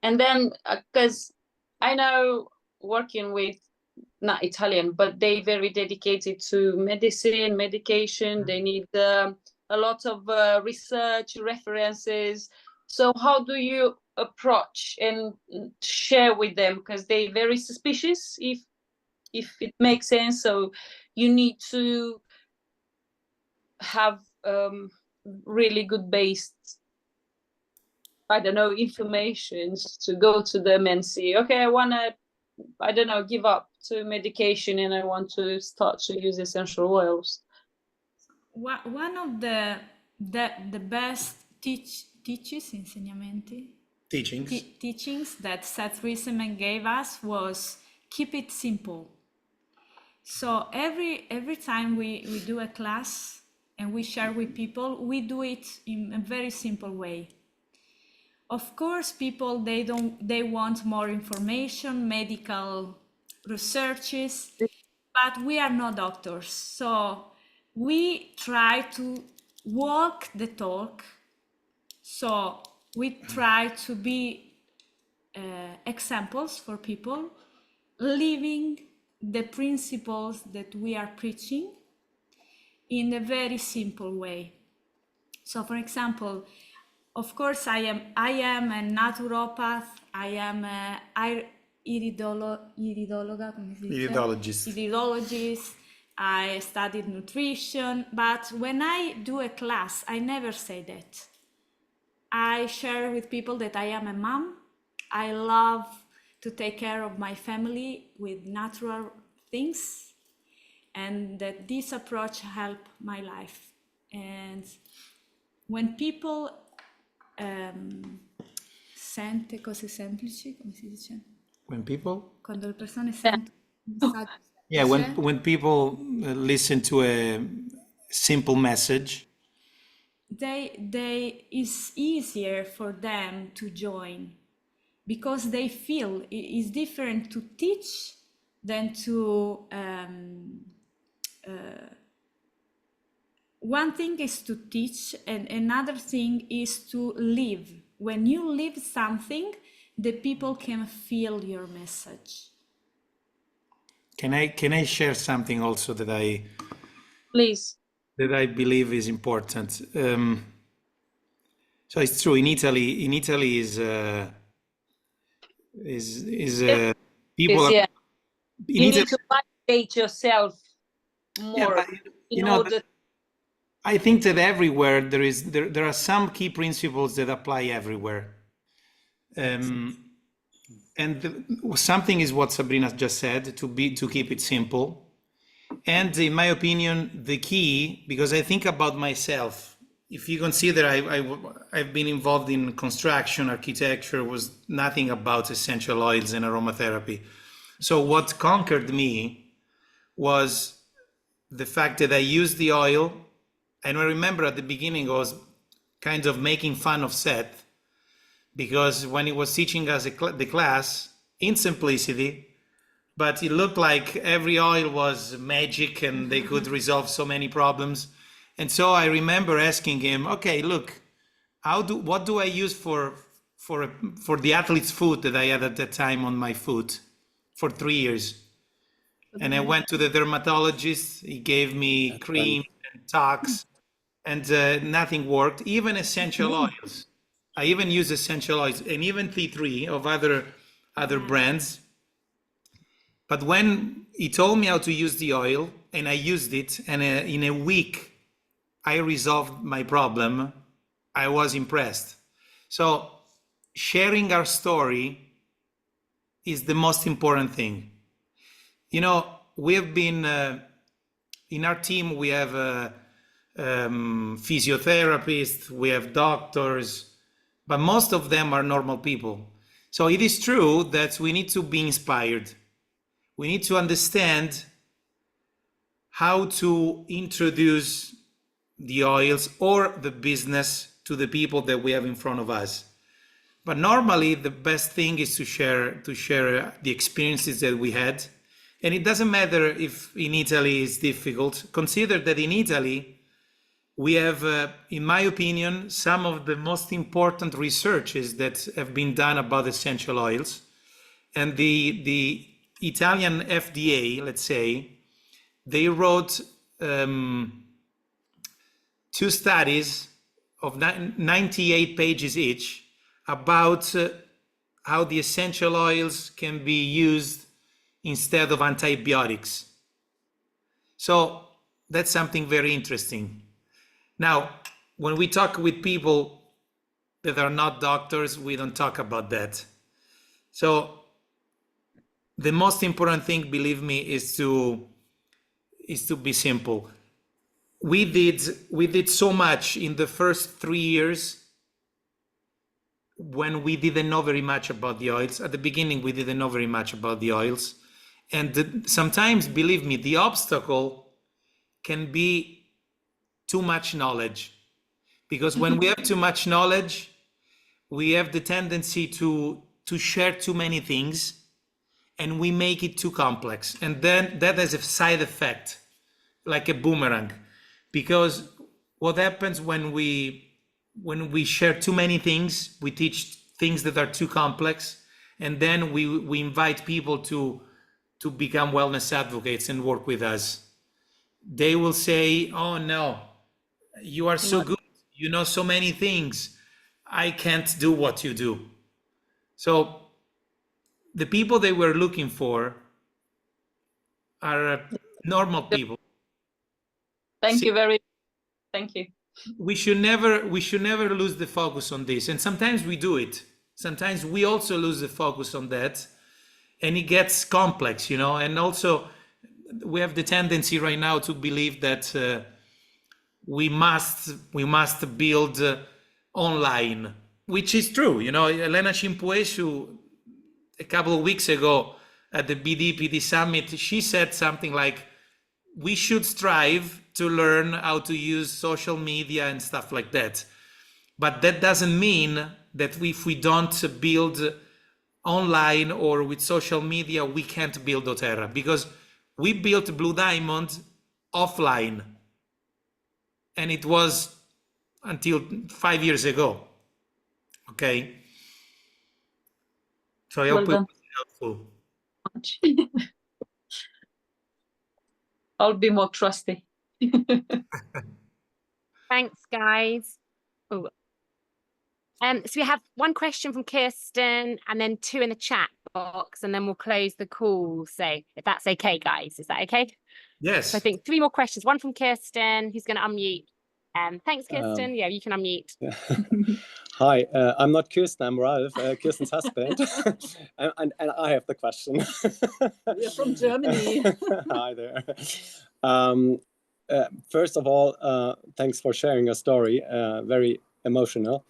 Speaker 5: And then, because I know working with not Italian, but they very dedicated to medication. They need a lot of research references. So how do you approach and share with them? Because they're very suspicious if it makes sense. So you need to have really good based, I don't know, information to go to them and see, okay, I want to, I don't know, give up to medication and I want to start to use essential oils.
Speaker 4: One of the best teachings that Seth Riesemann gave us was keep it simple. So every time we do a class and we share with people, we do it in a very simple way. Of course, people, they want more information, medical researches, but we are not doctors. So we try to walk the talk. So we try to be examples for people, living the principles that we are preaching in a very simple way. So for example, of course, I am a naturopath. I am a iridologist. I studied nutrition. But when I do a class, I never say that. I share with people that I am a mom. I love to take care of my family with natural things. and that this approach helped my life. And when people sente cose semplici, come si dice?
Speaker 3: When people?
Speaker 4: Quando le persone sentono un messaggio
Speaker 3: Yeah,
Speaker 4: semplice,
Speaker 3: when people listen to a simple message,
Speaker 4: it's easier for them to join, because they feel it's different to teach than to one thing is to teach, and another thing is to live. When you live something, the people can feel your message.
Speaker 3: can I share something also that I believe is important? So it's true in Italy. In Italy people.
Speaker 5: Yeah. You
Speaker 3: Italy,
Speaker 5: need to validate yourself more.
Speaker 3: Yeah, but, I think that everywhere there are some key principles that apply everywhere. And something is what Sabrina just said, to keep it simple. And in my opinion, the key, because I think about myself, if you consider I've been involved in construction, architecture, was nothing about essential oils and aromatherapy. So what conquered me was the fact that I used the oil. And I remember at the beginning I was kind of making fun of Seth, because when he was teaching us the class in simplicity, but it looked like every oil was magic and they could resolve so many problems. And so I remember asking him, okay, look, what do I use for the athlete's foot that I had at that time on my foot for 3 years? And I went to the dermatologist. He gave me cream and tox, and nothing worked. Even essential oils. I even use essential oils, and even T3 of other brands. But when he told me how to use the oil, and I used it, and in a week I resolved my problem, I was impressed. So sharing our story is the most important thing. You know, we have been in our team, we have physiotherapists, we have doctors, but most of them are normal people. So it is true that we need to be inspired. We need to understand how to introduce the oils or the business to the people that we have in front of us. But normally the best thing is to share the experiences that we had. And it doesn't matter if in Italy it's difficult. Consider that in Italy, we have, in my opinion, some of the most important researches that have been done about essential oils. And the Italian FDA, let's say, they wrote 2 studies of 98 pages each about how the essential oils can be used instead of antibiotics. So that's something very interesting. Now, when we talk with people that are not doctors, we don't talk about that. So the most important thing, believe me, is to be simple. We did so much in the first 3 years when we didn't know very much about the oils. At the beginning, we didn't know very much about the oils. And sometimes, believe me, the obstacle can be too much knowledge. Because when we have too much knowledge, we have the tendency to share too many things, and we make it too complex. And then that has a side effect, like a boomerang. Because what happens when we share too many things, we teach things that are too complex, and then we invite people to become wellness advocates and work with us. They will say, oh no, you are so good, you know so many things, I can't do what you do. So the people they were looking for are normal people.
Speaker 5: Thank you.
Speaker 3: We should never lose the focus on this. And sometimes we do it. Sometimes we also lose the focus on that, and it gets complex, you know. And also we have the tendency right now to believe that we must build online, which is true. You know, Elena Cimpuescu, a couple of weeks ago at the BD-PD Summit, she said something like, we should strive to learn how to use social media and stuff like that. But that doesn't mean that if we don't build online or with social media, we can't build doTERRA, because we built Blue Diamond offline, and it was until 5 years ago. Okay. So I hope it was helpful.
Speaker 5: I'll be more trusty.
Speaker 2: Thanks, guys. Oh. So we have one question from Kirsten and then two in the chat box, and then we'll close the call. So if that's okay, guys, is that okay?
Speaker 3: Yes.
Speaker 2: So I think 3 more questions. One from Kirsten, who's going to unmute. Thanks, Kirsten. Yeah, you can unmute.
Speaker 6: Hi, I'm not Kirsten, I'm Ralph, Kirsten's husband. and I have the question.
Speaker 7: We're from Germany.
Speaker 6: Hi there. First of all, thanks for sharing your story. Very emotional.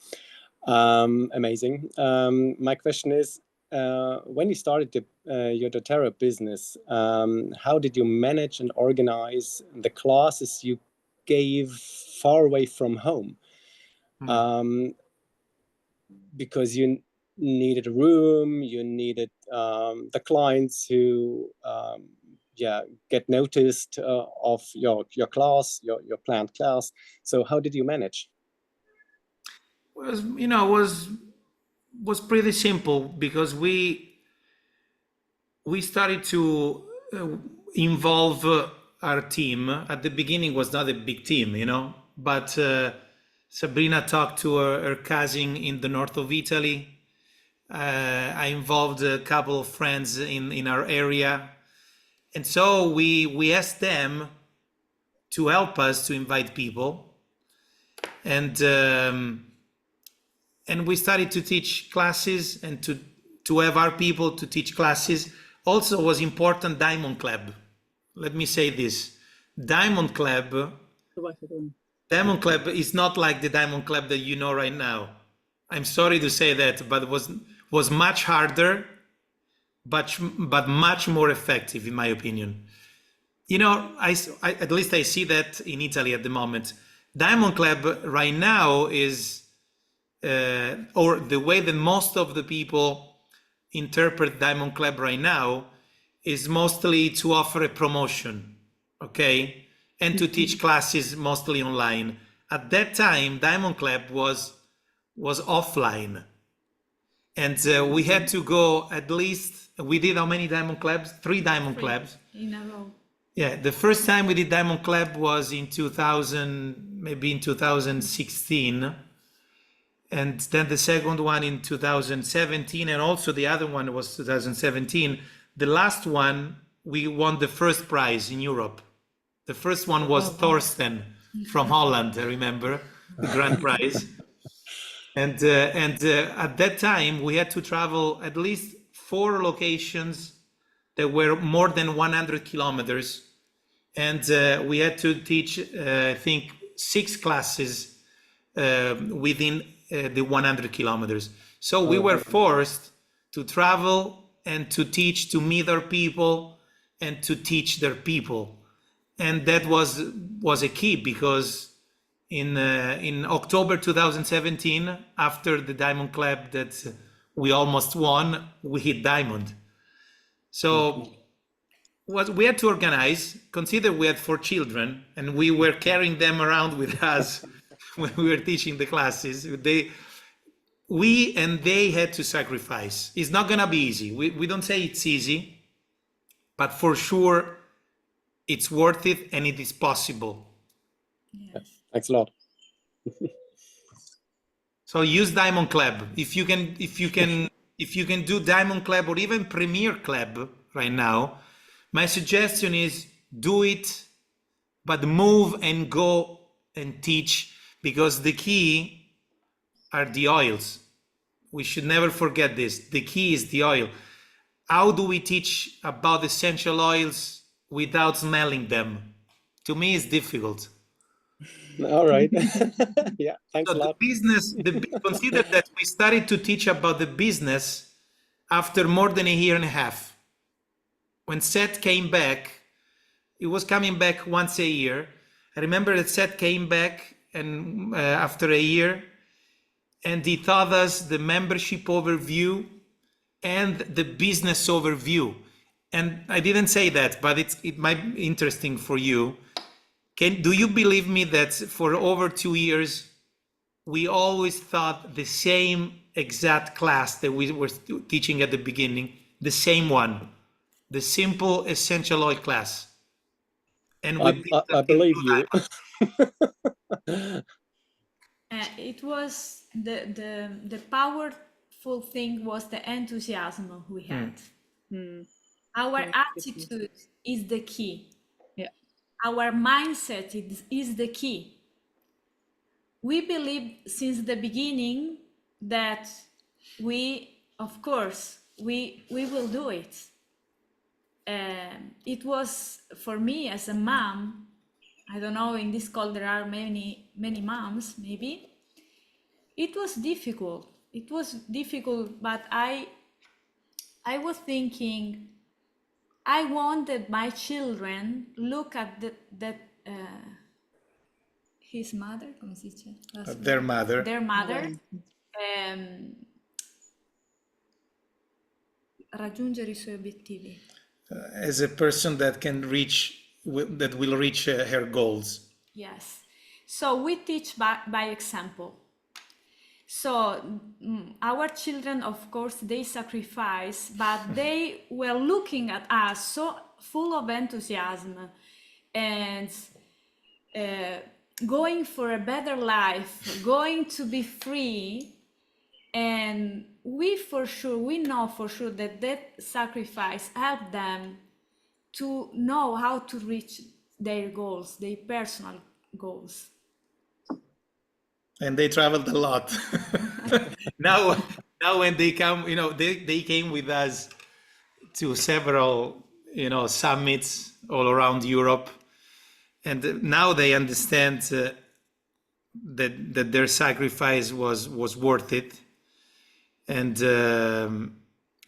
Speaker 6: Amazing. My question is, when you started your doTERRA business, how did you manage and organize the classes you gave far away from home? Because you needed a room, you needed the clients who get noticed of your class, your planned class. So how did you manage?
Speaker 3: Was pretty simple, because we started to involve our team. At the beginning was not a big team, but Sabrina talked to her cousin in the north of Italy. I involved a couple of friends in our area. And so we asked them to help us to invite people. And we started to teach classes and to have our people to teach classes. Also was important, Diamond Club. Let me say this. Diamond Club is not like the Diamond Club that you know right now. I'm sorry to say that, but it was much harder, but much more effective, in my opinion. At least I see that in Italy at the moment. Diamond Club right now is, or the way that most of the people interpret Diamond Club right now, is mostly to offer a promotion, okay? And to teach classes mostly online. At that time, Diamond Club was offline. And we had to go at least, we did how many Diamond Clubs? 3 Diamond Clubs.
Speaker 4: In a row.
Speaker 3: Yeah, the first time we did Diamond Club was in 2016. And then the second one in 2017, and also the other one was 2017. The last one, we won the first prize in Europe. The first one was Thorsten from Holland, I remember, the grand prize. And at that time, we had to travel at least 4 locations that were more than 100 kilometers. And we had to teach, I think, 6 classes within the 100 kilometers. So we were forced to travel and to teach, to meet our people and to teach their people. And that was a key, because in October 2017, after the Diamond Club that we almost won, we hit Diamond. So what we had to organize, consider we had 4 children and we were carrying them around with us when we were teaching the classes. We and they had to sacrifice. It's not gonna be easy. We don't say it's easy, but for sure it's worth it and it is possible.
Speaker 6: Yes. Thanks a lot.
Speaker 3: So use Diamond Club. If you can do Diamond Club or even Premier Club right now, my suggestion is do it, but move and go and teach, because the key are the oils. We should never forget this. The key is the oil. How do we teach about essential oils without smelling them. To me, it's difficult.
Speaker 6: All right. Yeah, thanks
Speaker 3: So
Speaker 6: a lot.
Speaker 3: consider that we started to teach about the business after more than a year and a half. When Seth came back, it was coming back once a year. I remember that Seth came back and after a year, and he taught us the membership overview and the business overview. And I didn't say that, but it might be interesting for you. Do you believe me that for over 2 years, we always taught the same exact class that we were teaching at the beginning, the same one, the simple essential oil class? And
Speaker 6: I believe you.
Speaker 4: It was the powerful thing was the enthusiasm we had. Our attitude is the key.
Speaker 7: Yeah.
Speaker 4: Our mindset is the key. We believe since the beginning that of course, we will do it. It was for me as a mom. I don't know, in this call there are many moms, maybe. It was difficult. But I was thinking, I wanted my children look at his mother, come si dice?
Speaker 3: Their mother.
Speaker 4: Raggiungere I suoi obiettivi.
Speaker 3: As a person that will reach her goals.
Speaker 4: Yes. So we teach by example. So our children, of course, they sacrifice, but they were looking at us so full of enthusiasm and going for a better life, going to be free. And we know for sure that sacrifice helped them to know how to reach their goals, their personal goals.
Speaker 3: And they traveled a lot. now when they come, they came with us to several, summits all around Europe. And now they understand that their sacrifice was worth it. And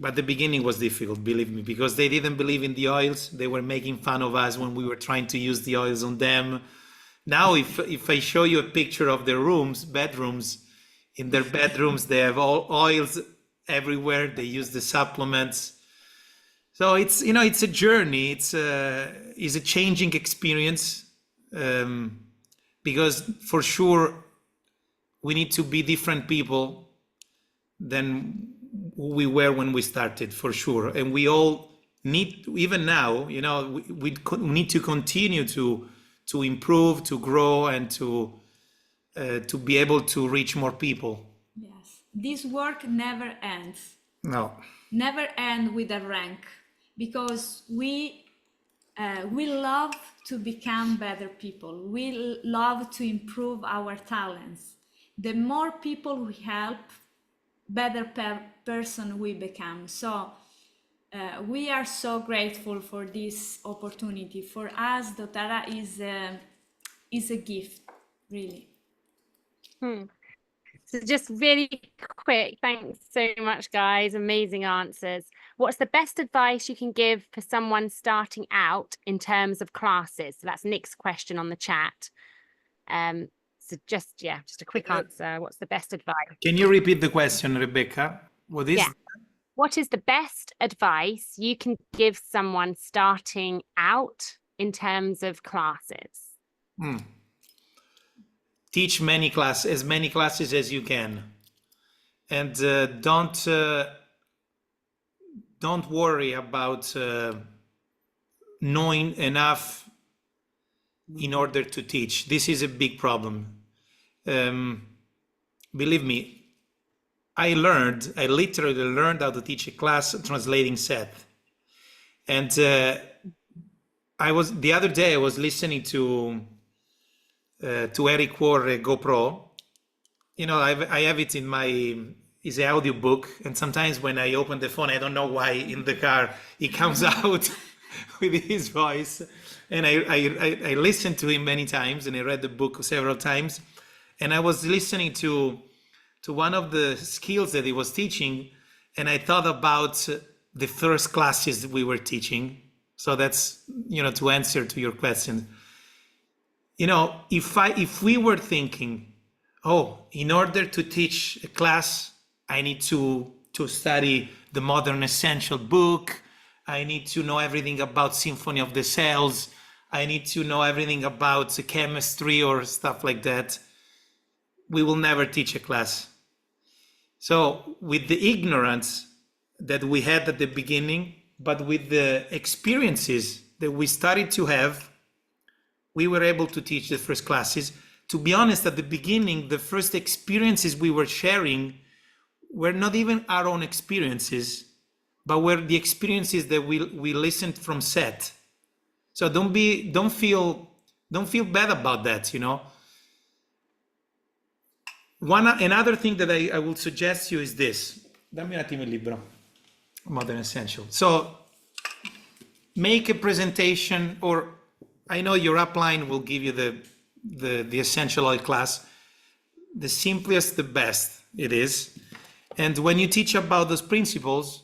Speaker 3: but the beginning was difficult, believe me, because they didn't believe in the oils. They were making fun of us when we were trying to use the oils on them. Now, if I show you a picture of their bedrooms, in their bedrooms, they have all oils everywhere. They use the supplements. So it's a journey. It's a changing experience because for sure we need to be different people than who we were when we started, for sure. And we all need, even now, we need to continue to improve, to grow, and to be able to reach more people.
Speaker 4: Yes, this work never ends.
Speaker 3: No.
Speaker 4: Never end with a rank, because we love to become better people. We love to improve our talents. The more people we help, better person we become. So we are so grateful for this opportunity. For us, doTERRA is a gift, really.
Speaker 2: So just really quick, thanks so much, guys. Amazing answers. What's the best advice you can give for someone starting out in terms of classes? So that's Nick's question on the chat. So just a quick answer. What's the best advice?
Speaker 3: Can you repeat the question, Rebecca? What is
Speaker 2: the best advice you can give someone starting out in terms of classes?
Speaker 3: Teach as many classes as you can, and don't worry about knowing enough in order to teach. This is a big problem. Believe me, I literally learned how to teach a class translating Seth. And the other day I was listening to Eric Warre GoPro. I have it in it's an audio book, and sometimes when I open the phone, I don't know why in the car it comes out. with his voice. And I listened to him many times, and I read the book several times. And I was listening to one of the skills that he was teaching, and I thought about the first classes we were teaching. So that's, to answer to your question. If we were thinking, oh, in order to teach a class, I need to study the Modern Essential book. I need to know everything about Symphony of the Cells. I need to know everything about the chemistry or stuff like that. We will never teach a class. So with the ignorance that we had at the beginning, but with the experiences that we started to have, we were able to teach the first classes. To be honest, at the beginning, the first experiences we were sharing were not even our own experiences, but were the experiences that we listened from Seth. So don't feel bad about that, Another thing that I will suggest you is this. Dammi un attimo il libro, Modern Essential. So make a presentation, or I know your upline will give you the essential oil class. The simplest, the best it is. And when you teach about those principles,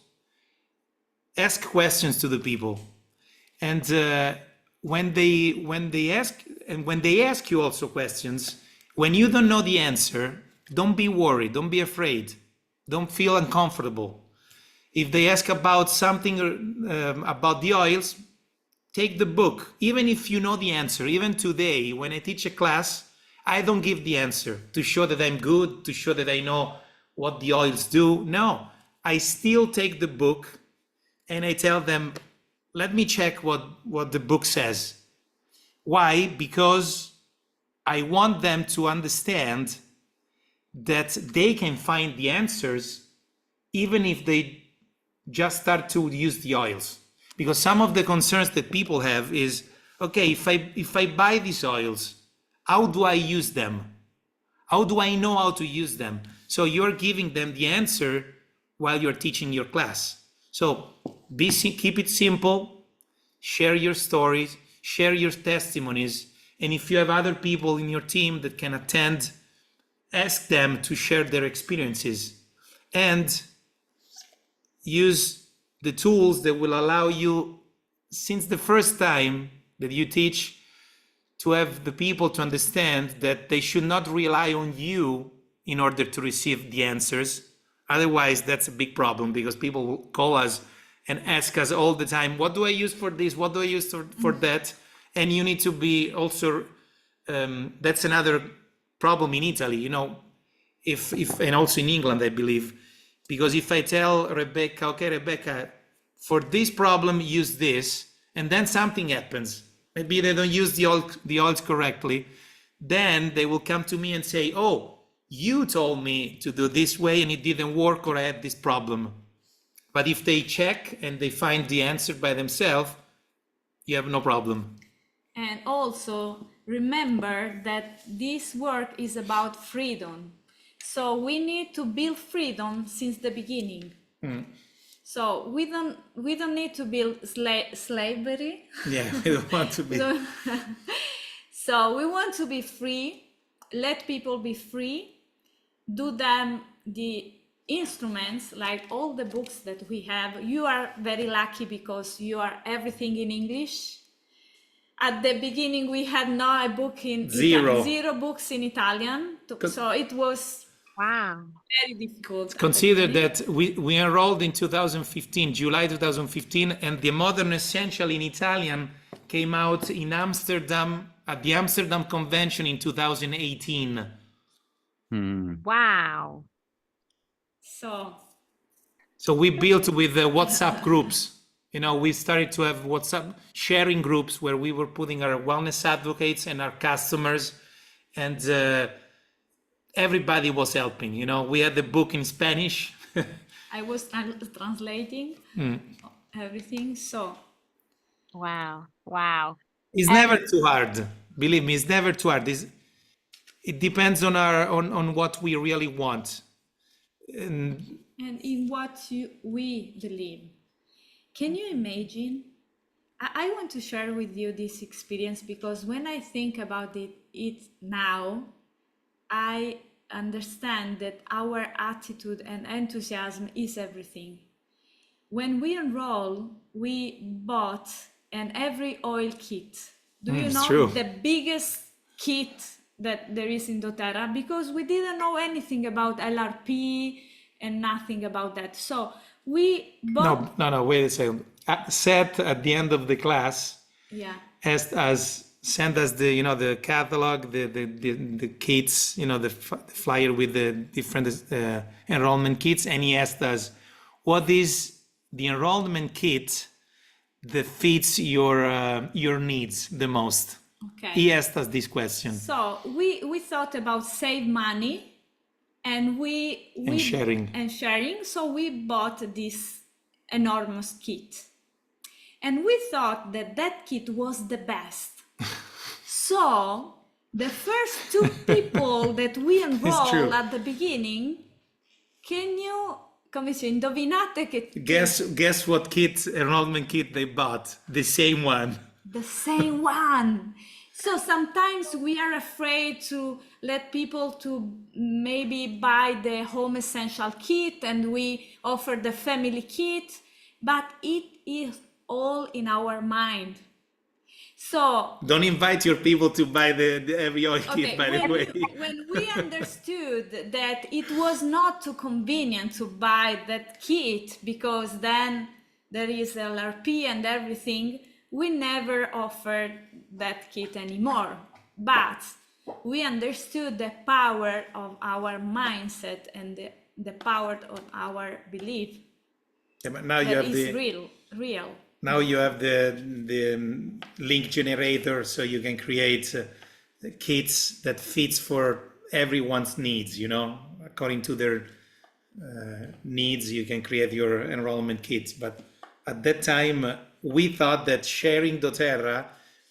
Speaker 3: ask questions to the people. And when they ask you also questions, when you don't know the answer, don't be worried, don't be afraid, don't feel uncomfortable. If they ask about something about the oils, take the book. Even if you know the answer, even today, when I teach a class, I don't give the answer to show that I'm good, to show that I know what the oils do. No, I still take the book and I tell them, let me check what the book says. Why? Because I want them to understand that they can find the answers even if they just start to use the oils. Because some of the concerns that people have is, okay, if I buy these oils, how do I use them? How do I know how to use them? So you're giving them the answer while you're teaching your class. So keep it simple, share your stories, share your testimonies, and if you have other people in your team that can attend, ask them to share their experiences, and use the tools that will allow you, since the first time that you teach, to have the people to understand that they should not rely on you in order to receive the answers. Otherwise, that's a big problem, because people will call us and ask us all the time, what do I use for this? What do I use for that? And you need to be also, that's another problem in Italy, if and also in England, I believe, because if I tell Rebecca, okay, Rebecca, for this problem, use this, and then something happens, maybe they don't use the oils correctly, then they will come to me and say, oh, you told me to do this way and it didn't work, or I had this problem. But if they check and they find the answer by themselves, you have no problem.
Speaker 4: And also remember that this work is about freedom. So we need to build freedom since the beginning. So we don't need to build slavery.
Speaker 3: Yeah, we don't want to be.
Speaker 4: So we want to be free, let people be free, do them the instruments, like all the books that we have. You are very lucky because you are everything in English. At the beginning, we had no book in zero books in Italian, so it was very difficult.
Speaker 3: Consider that we enrolled in 2015, July 2015, and the Modern Essential in Italian came out in Amsterdam at the Amsterdam Convention in 2018.
Speaker 2: Wow.
Speaker 4: So
Speaker 3: we built with the WhatsApp groups. We started to have WhatsApp sharing groups where we were putting our wellness advocates and our customers, and everybody was helping. We had the book in Spanish.
Speaker 4: I was translating everything. So
Speaker 2: wow.
Speaker 3: It's never too hard. Believe me, it's never too hard. It depends on what we really want.
Speaker 4: And in what we believe. Can you imagine I want to share with you this experience because when I think about it now, I understand that our attitude and enthusiasm is everything. When we enroll, we bought an every oil kit. Do you know
Speaker 3: true.
Speaker 4: the biggest kit that there is in doTERRA? Because we didn't know anything about LRP and nothing about that. So we bought.
Speaker 3: No, wait a second. Seth at the end of the class asked us, send us the the catalog, the kits, the flyer with the different enrollment kits, and he asked us, what is the enrollment kit that fits your needs the most?
Speaker 4: Okay.
Speaker 3: He asked us this question.
Speaker 4: So we thought about save money, and sharing. So we bought this enormous kit, and we thought that kit was the best. So the first 2 people that we enrolled at the beginning, can you indovinate che
Speaker 3: guess what enrollment kit they bought? The same one.
Speaker 4: The same one. So sometimes we are afraid to let people to maybe buy the home essential kit, and we offer the family kit, but it is all in our mind. So
Speaker 3: don't invite your people to buy the every oil kit, by the way.
Speaker 4: When we understood that it was not too convenient to buy that kit because then there is LRP and everything, we never offered that kit anymore. But we understood the power of our mindset and the power of our belief.
Speaker 3: Yeah, but now you have
Speaker 4: real.
Speaker 3: Now you have the link generator, so you can create kits that fits for everyone's needs. According to their needs, you can create your enrollment kits. But at that time, we thought that sharing doTERRA,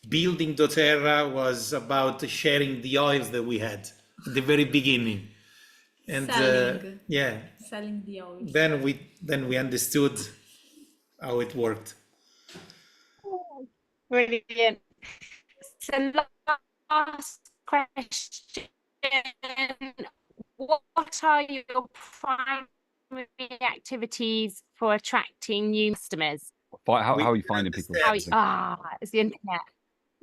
Speaker 3: building doTERRA, was about sharing the oils that we had at the very beginning, and
Speaker 4: selling the oils.
Speaker 3: Then we understood how it worked.
Speaker 2: Brilliant. So last question, what are your primary activities for attracting new customers?
Speaker 1: How are you finding people?
Speaker 2: It's the internet.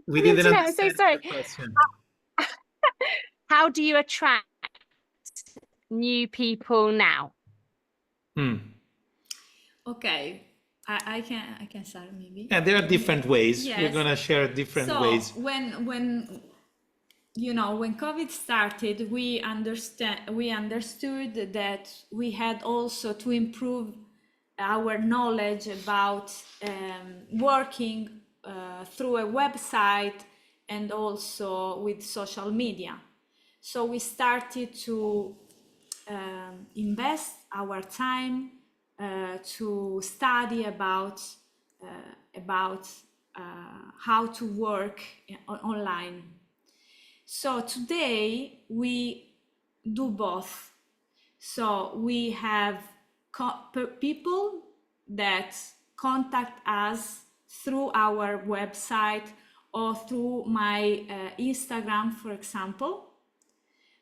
Speaker 3: We didn't
Speaker 2: understand. I'm so sorry.
Speaker 3: Question.
Speaker 2: How do you attract new people now?
Speaker 4: Okay. I can start maybe.
Speaker 3: Yeah, there are different ways.
Speaker 4: Yes.
Speaker 3: We're gonna share different ways.
Speaker 4: When COVID started, we understood that we had also to improve our knowledge about working through a website and also with social media. So we started to invest our time to study about how to work online. So today we do both. So we have people that contact us through our website or through my Instagram, for example.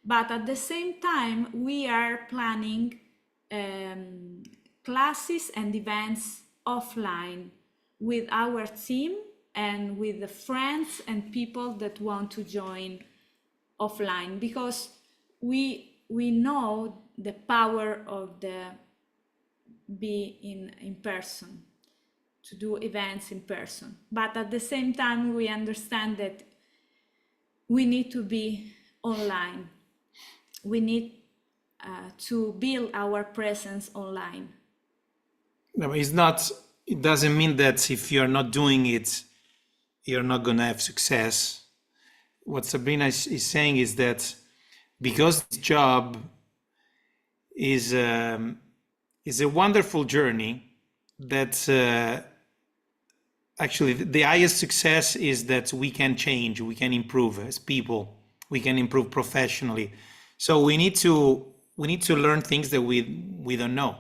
Speaker 4: But at the same time, we are planning classes and events offline with our team and with the friends and people that want to join offline, because we know the power of be in person, to do events in person. But at the same time, we understand that we need to be online. We need to build our presence online.
Speaker 3: No, it doesn't mean that if you're not doing it, you're not going to have success. What Sabrina is saying is that because this job is a wonderful journey, that actually the highest success is that we can change, we can improve as people, we can improve professionally. So we need to learn things that we don't know.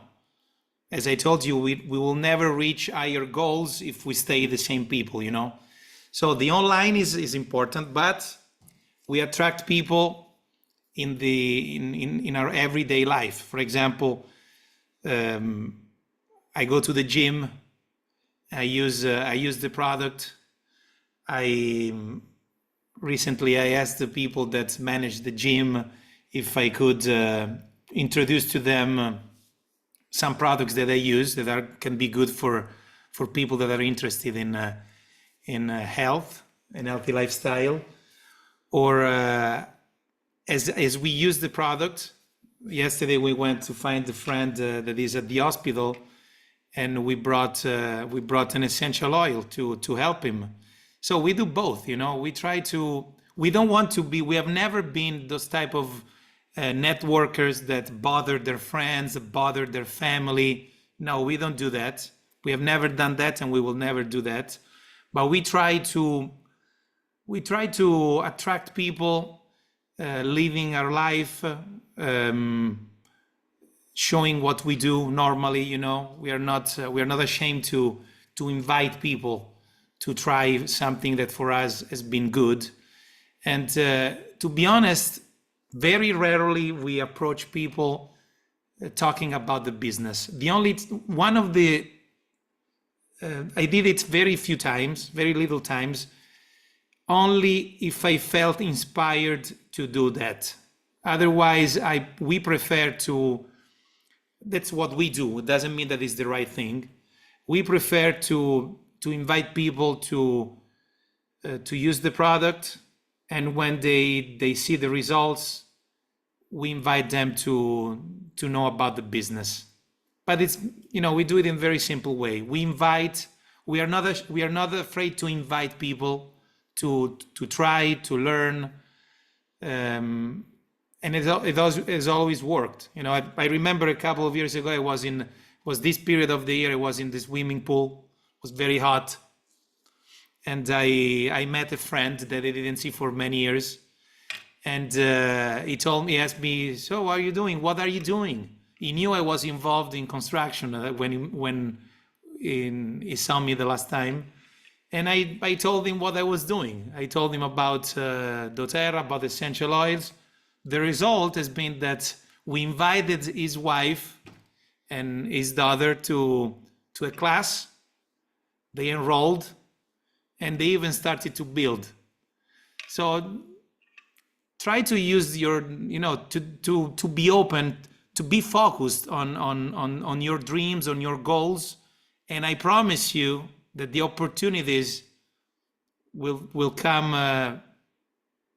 Speaker 3: as I told you, we will never reach higher goals if we stay the same people, you know. So the online is important, but we attract people in our everyday life. For example, I go to the gym, I use the product. Recently I asked the people that manage the gym if I could introduce to them some products that I use that can be good for people that are interested in health and healthy lifestyle. Or as we use the product, yesterday we went to find a friend that is at the hospital, and we brought an essential oil to help him. So we do both, you know. We don't want to be. We have never been those type of networkers that bother their friends, bother their family. No, we don't do that. We have never done that, and we will never do that. But we try to attract people, living our life, showing what we do normally. You know, we are not ashamed to invite people to try something that for us has been good. And to be honest, very rarely we approach people talking about the business. I did it very few times, very little times, only if I felt inspired to do that. Otherwise, we prefer to, that's what we do. It doesn't mean that it's the right thing. We prefer to invite people to use the product, and when they see the results, we invite them to know about the business. But it's, you know, we do it in a very simple way. We are not afraid to invite people to try, to learn, and it has always worked. You know, I remember a couple of years ago, was this period of the year, I was in the swimming pool. It was very hot, and I met a friend that I didn't see for many years, and he asked me, "So, what are you doing? What are you doing?" He knew I was involved in construction when he saw me the last time. And I told him what I was doing. I told him about doTERRA, about essential oils. The result has been that we invited his wife and his daughter to a class. They enrolled, and they even started to build. So try to use to be open, to be focused on your dreams, on your goals. And I promise you that the opportunities will come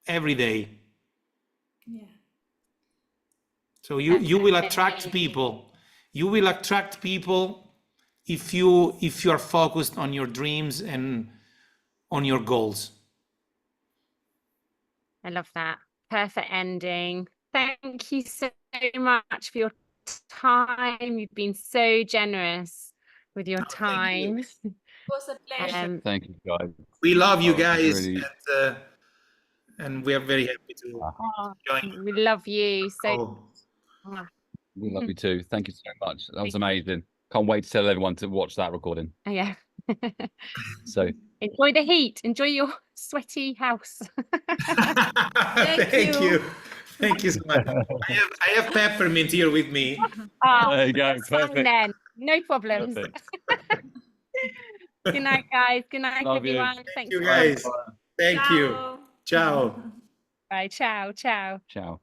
Speaker 3: every day.
Speaker 4: Yeah.
Speaker 3: So you will attract people. You will attract people if you are focused on your dreams and on your goals.
Speaker 2: I love that. Perfect ending. Thank you so much for your time. You've been so generous with your time.
Speaker 4: It was a pleasure.
Speaker 1: Thank you, guys.
Speaker 3: We love you guys, really... and we are very happy to join.
Speaker 2: We love you. So
Speaker 1: we love you too. Thank you so much. That was amazing. Can't wait to tell everyone to watch that recording.
Speaker 2: Yeah.
Speaker 1: So
Speaker 2: enjoy the heat. Enjoy your sweaty house.
Speaker 3: Thank you. Thank you so much. I have peppermint here with me.
Speaker 2: Oh,
Speaker 1: there you go. Perfect.
Speaker 2: Then. No problems. Good night, guys. Good night,
Speaker 1: love
Speaker 2: everyone.
Speaker 3: You.
Speaker 2: Thanks,
Speaker 3: you guys. Thank you. Ciao.
Speaker 2: Bye. Ciao. Ciao.
Speaker 1: Ciao.